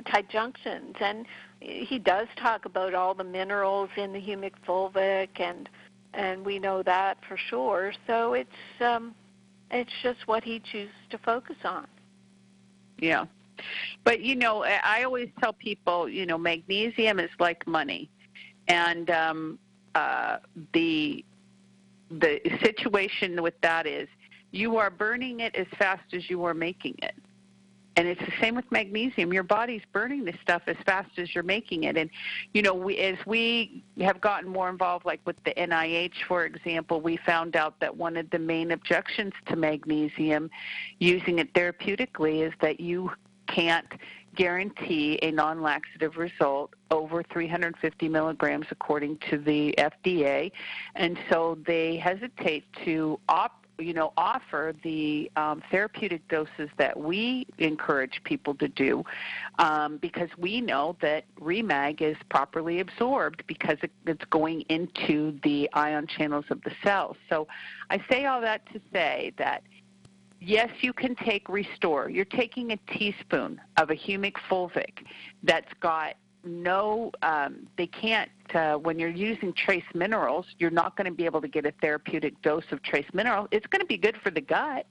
tight junctions. And he does talk about all the minerals in the humic fulvic, and we know that for sure. So it's just what he chooses to focus on. Yeah. But, I always tell people, magnesium is like money. And the situation with that is you are burning it as fast as you are making it. And it's the same with magnesium. Your body's burning this stuff as fast as you're making it. And, as we have gotten more involved, like with the NIH, for example, we found out that one of the main objections to magnesium, using it therapeutically, is that you can't guarantee a non-laxative result over 350 milligrams according to the FDA. And so they hesitate to offer the therapeutic doses that we encourage people to do, because we know that REMAG is properly absorbed because it's going into the ion channels of the cells. So I say all that to say that, yes, you can take Restore. You're taking a teaspoon of a humic fulvic that's got no, they can't, when you're using trace minerals, you're not going to be able to get a therapeutic dose of trace mineral. It's going to be good for the gut,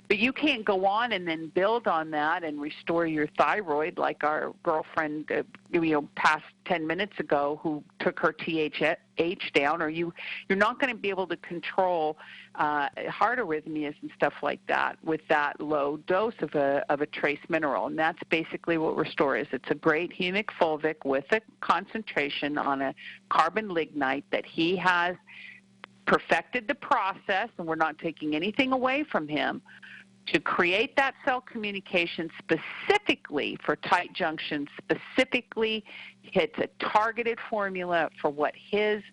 but you can't go on and then build on that and restore your thyroid like our girlfriend, past 10 minutes ago, who took her THH down, or you're not going to be able to control heart arrhythmias and stuff like that with that low dose of a trace mineral. And that's basically what Restore is. It's a great humic fulvic with a concentration on a carbon lignite that he has perfected the process, and we're not taking anything away from him, to create that cell communication specifically for tight junctions, specifically. It's a targeted formula for what his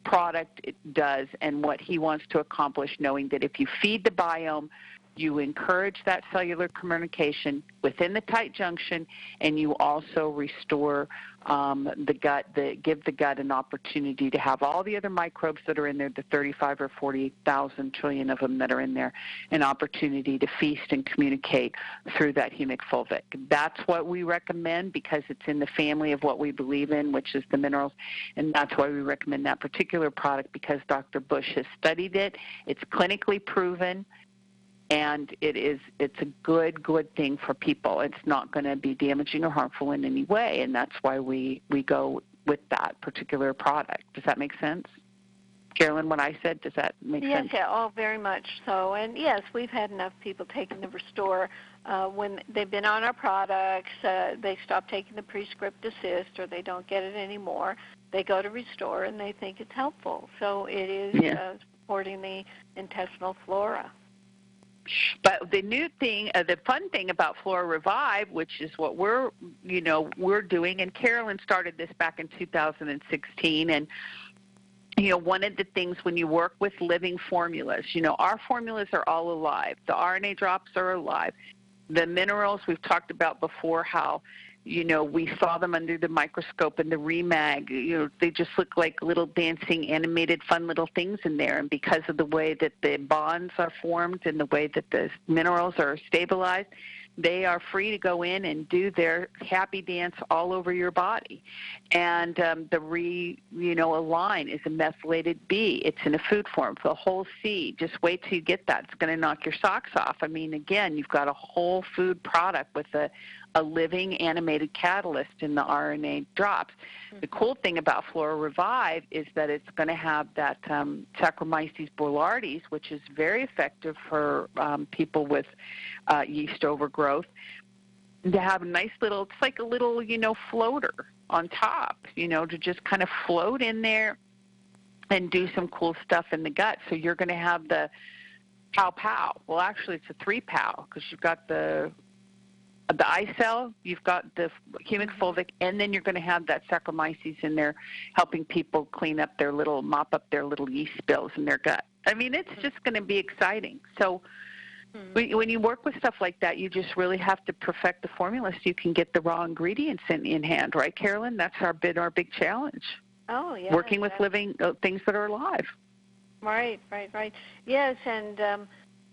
product does and what he wants to accomplish, knowing that if you feed the biome, you encourage that cellular communication within the tight junction, and you also restore the gut, give the gut an opportunity to have all the other microbes that are in there, the 35 or 40,000 trillion of them that are in there, an opportunity to feast and communicate through that humic fulvic. That's what we recommend because it's in the family of what we believe in, which is the minerals, and that's why we recommend that particular product, because Dr. Bush has studied it. It's clinically proven. And it's a good thing for people. It's not going to be damaging or harmful in any way, and that's why we go with that particular product. Does that make sense? Carolyn, what I said, does that make sense? Yes, yeah, very much so. And yes, we've had enough people taking the Restore when they've been on our products, they stop taking the Prescript Assist, or they don't get it anymore. They go to Restore, and they think it's helpful. So it is supporting the intestinal flora. But the new thing, the fun thing about Flora Revive, which is what we're doing, and Carolyn started this back in 2016, and one of the things when you work with living formulas, our formulas are all alive. The RNA drops are alive. The minerals we've talked about before, how we saw them under the microscope in the Remag. They just look like little dancing, animated, fun little things in there. And because of the way that the bonds are formed and the way that the minerals are stabilized, they are free to go in and do their happy dance all over your body. And Align is a methylated B. It's in a food form. The whole C, just wait till you get that. It's going to knock your socks off. I mean, again, you've got a whole food product with a living animated catalyst in the RNA drops. The cool thing about Flora Revive is that it's going to have that Saccharomyces boulardii, which is very effective for people with yeast overgrowth, to have a nice little, it's like a little, floater on top, to just kind of float in there and do some cool stuff in the gut. So you're going to have the pow. Well, actually, it's a 3-pow because you've got the eye cell, you've got the humic fulvic, and then you're going to have that Saccharomyces in there helping people mop up their little yeast spills in their gut. I mean, it's just going to be exciting. So when you work with stuff like that, you just really have to perfect the formula so you can get the raw ingredients in hand, right, Carolyn? That's our big challenge. Oh, yeah. Working with living things that are alive. Right. Yes, and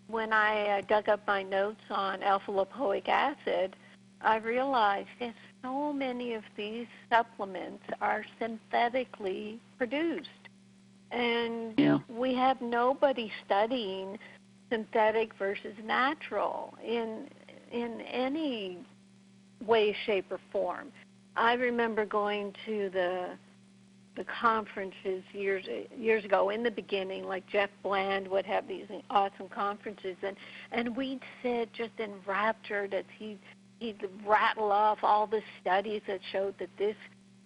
when I dug up my notes on alpha-lipoic acid, I realized that so many of these supplements are synthetically produced. And we have nobody studying synthetic versus natural in any way, shape, or form. I remember going to the conferences years ago in the beginning, like Jeff Bland would have these awesome conferences, and we'd sit just enraptured as he'd rattle off all the studies that showed that this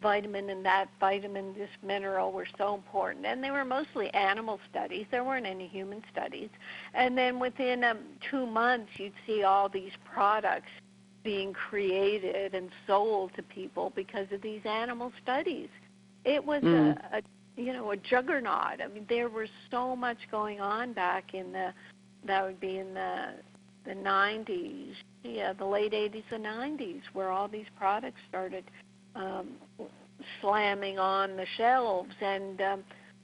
vitamin and that vitamin, this mineral were so important. And they were mostly animal studies. There weren't any human studies. And then within 2 months, you'd see all these products being created and sold to people because of these animal studies. It was a juggernaut. I mean, there was so much going on back in the 90s, the late 80s and 90s, where all these products started slamming on the shelves. And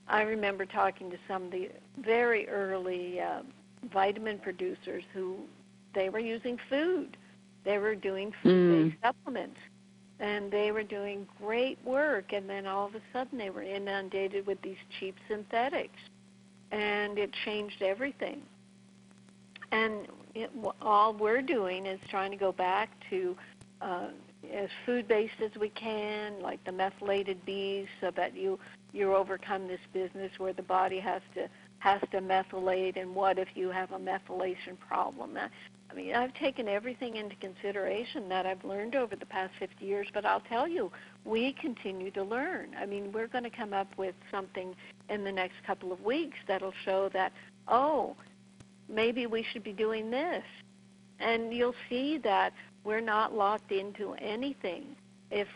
I remember talking to some of the very early vitamin producers who they were using food. They were doing food-based supplements. And they were doing great work, and then all of a sudden they were inundated with these cheap synthetics, and it changed everything. And all we're doing is trying to go back to as food-based as we can, like the methylated Bs, so that you overcome this business where the body has to methylate, and what if you have a methylation problem? I mean, I've taken everything into consideration that I've learned over the past 50 years, but I'll tell you, we continue to learn. I mean, we're going to come up with something in the next couple of weeks that'll show that, maybe we should be doing this. And you'll see that we're not locked into anything. If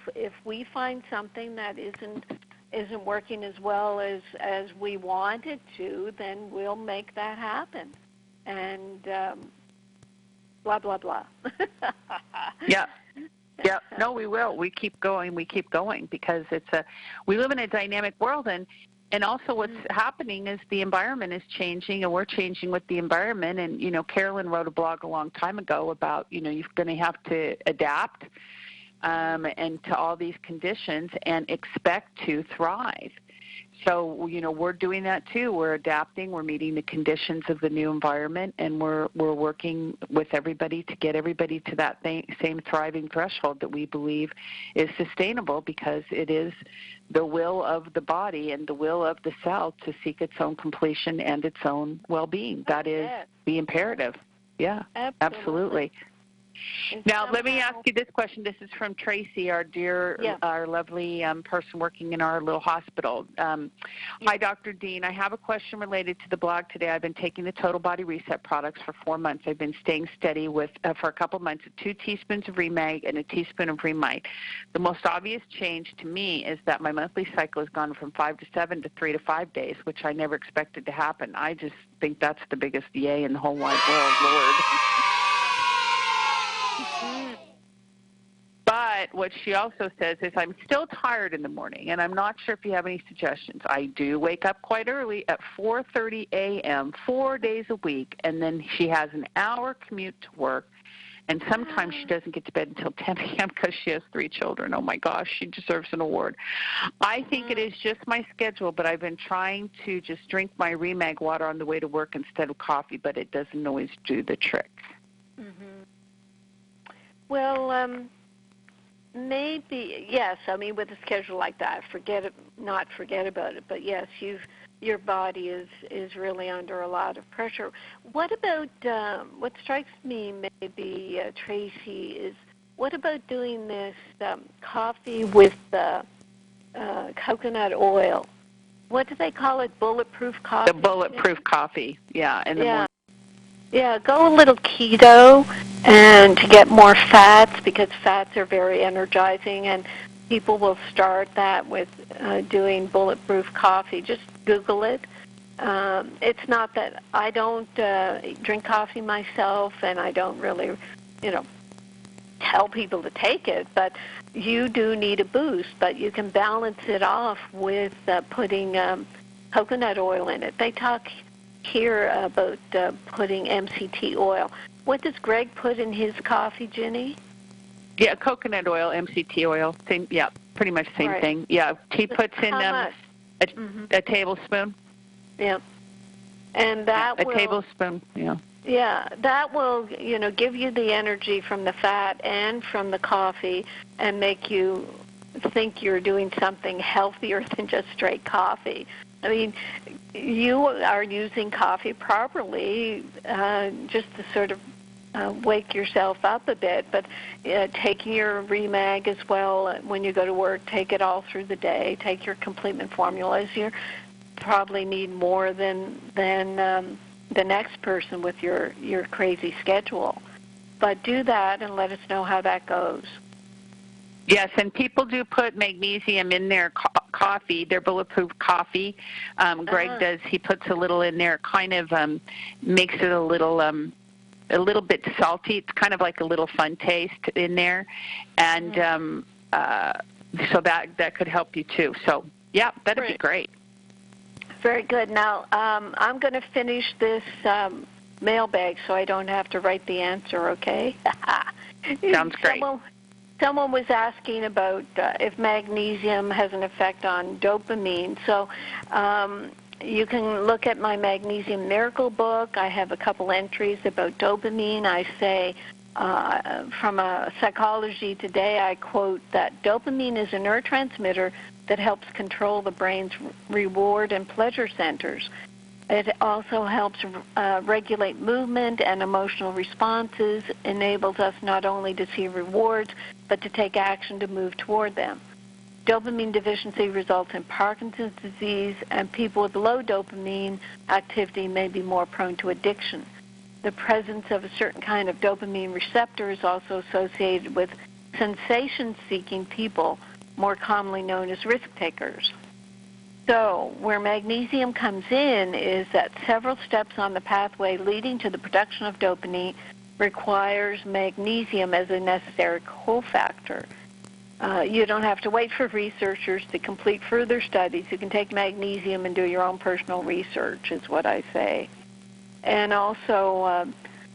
we find something that isn't working as well as we want it to, then we'll make that happen. And blah, blah, blah. Yeah. No, we will. We keep going because we live in a dynamic world, and also what's happening is the environment is changing, and we're changing with the environment. And, Carolyn wrote a blog a long time ago about, you're going to have to adapt and to all these conditions and expect to thrive. So, we're doing that too. We're adapting. We're meeting the conditions of the new environment, and we're working with everybody to get everybody to that same thriving threshold that we believe is sustainable, because it is the will of the body and the will of the cell to seek its own completion and its own well-being. That is the imperative. Yeah, absolutely. Now, let me ask you this question. This is from Tracy, our our lovely person working in our little hospital. Hi, Dr. Dean. I have a question related to the blog today. I've been taking the Total Body Reset products for 4 months. I've been staying steady with, for a couple months, 2 teaspoons of Remag and a teaspoon of Remite. The most obvious change to me is that my monthly cycle has gone from 5 to 7 to 3 to 5 days, which I never expected to happen. I just think that's the biggest yay in the whole wide world, Lord. But what she also says is, I'm still tired in the morning, and I'm not sure if you have any suggestions. I do wake up quite early at 4:30 a.m., 4 days a week, and then she has an hour commute to work, and sometimes she doesn't get to bed until 10 a.m. because she has 3 children. Oh, my gosh, she deserves an award. I think it is just my schedule, but I've been trying to just drink my Remag water on the way to work instead of coffee, but it doesn't always do the trick. Well, maybe, yes. I mean, with a schedule like that, not forget about it. But yes, your body is really under a lot of pressure. What about what strikes me, maybe Tracy, is what about doing this coffee with coconut oil? What do they call it? Bulletproof coffee. The bulletproof coffee, yeah, in the morning. Yeah, go a little keto and to get more fats, because fats are very energizing, and people will start that with doing bulletproof coffee. Just Google it. It's not that I don't drink coffee myself, and I don't really, tell people to take it, but you do need a boost, but you can balance it off with putting coconut oil in it. They talk here about putting MCT oil. What does Greg put in his coffee, Ginny? Yeah, coconut oil, MCT oil, same. Yeah, pretty much same thing. Yeah, he puts in a tablespoon. Yeah, and that will, tablespoon. Yeah. Yeah, that will give you the energy from the fat and from the coffee, and make you think you're doing something healthier than just straight coffee. I mean, you are using coffee properly just to sort of wake yourself up a bit, but taking your Remag as well when you go to work, take it all through the day, take your complement formulas. You probably need more than the next person with your crazy schedule. But do that and let us know how that goes. Yes, and people do put magnesium in their coffee, their bulletproof coffee. Greg does. He puts a little in there, kind of makes it a little bit salty. It's kind of like a little fun taste in there. And so that could help you too. So, yeah, that'd be great. Very good. Now, I'm going to finish this mailbag so I don't have to write the answer, okay? Sounds great. Someone was asking about if magnesium has an effect on dopamine. So you can look at my Magnesium Miracle book. I have a couple entries about dopamine. I say from a Psychology Today, I quote that dopamine is a neurotransmitter that helps control the brain's reward and pleasure centers. It also helps regulate movement and emotional responses, enables us not only to see rewards, but to take action to move toward them. Dopamine deficiency results in Parkinson's disease, and people with low dopamine activity may be more prone to addiction. The presence of a certain kind of dopamine receptor is also associated with sensation-seeking people, more commonly known as risk takers. So where magnesium comes in is that several steps on the pathway leading to the production of dopamine requires magnesium as a necessary cofactor. You don't have to wait for researchers to complete further studies. You can take magnesium and do your own personal research, is what I say. And also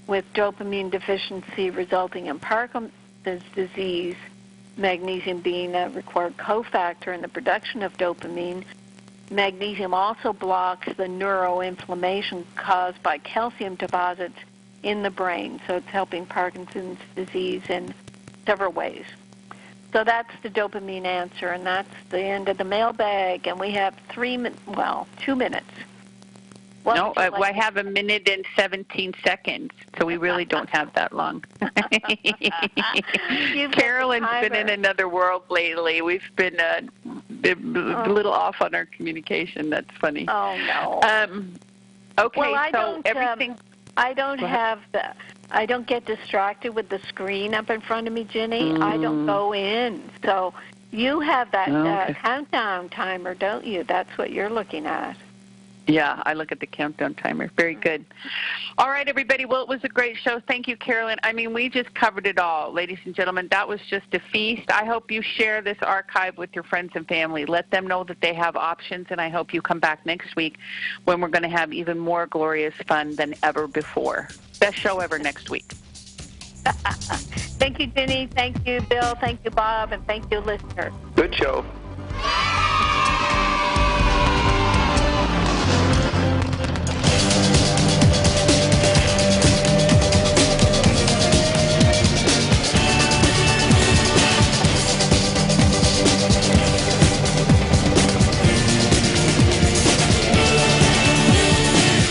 with dopamine deficiency resulting in Parkinson's disease, magnesium being a required cofactor in the production of dopamine, magnesium also blocks the neuroinflammation caused by calcium deposits in the brain. So it's helping Parkinson's disease in several ways. So that's the dopamine answer, and that's the end of the mailbag. And we have 2 minutes. What No, would you like I have a minute and 17 seconds, so we really don't have that long. Carolyn's been in another world lately. We've been a little off on our communication. That's funny. Oh, no. Okay, well, I so don't, everything... I don't have the... I don't get distracted with the screen up in front of me, Ginny. I don't go in. So you have that countdown timer, don't you? That's what you're looking at. Yeah, I look at the countdown timer. Very good. All right, everybody. Well, it was a great show. Thank you, Carolyn. I mean, we just covered it all, ladies and gentlemen. That was just a feast. I hope you share this archive with your friends and family. Let them know that they have options, and I hope you come back next week when we're going to have even more glorious fun than ever before. Best show ever next week. Thank you, Ginny. Thank you, Bill. Thank you, Bob. And thank you, listeners. Good show.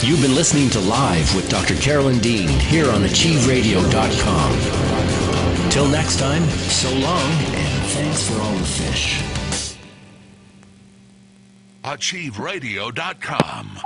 You've been listening to Live with Dr. Carolyn Dean here on AchieveRadio.com. Till next time, so long, and thanks for all the fish. AchieveRadio.com.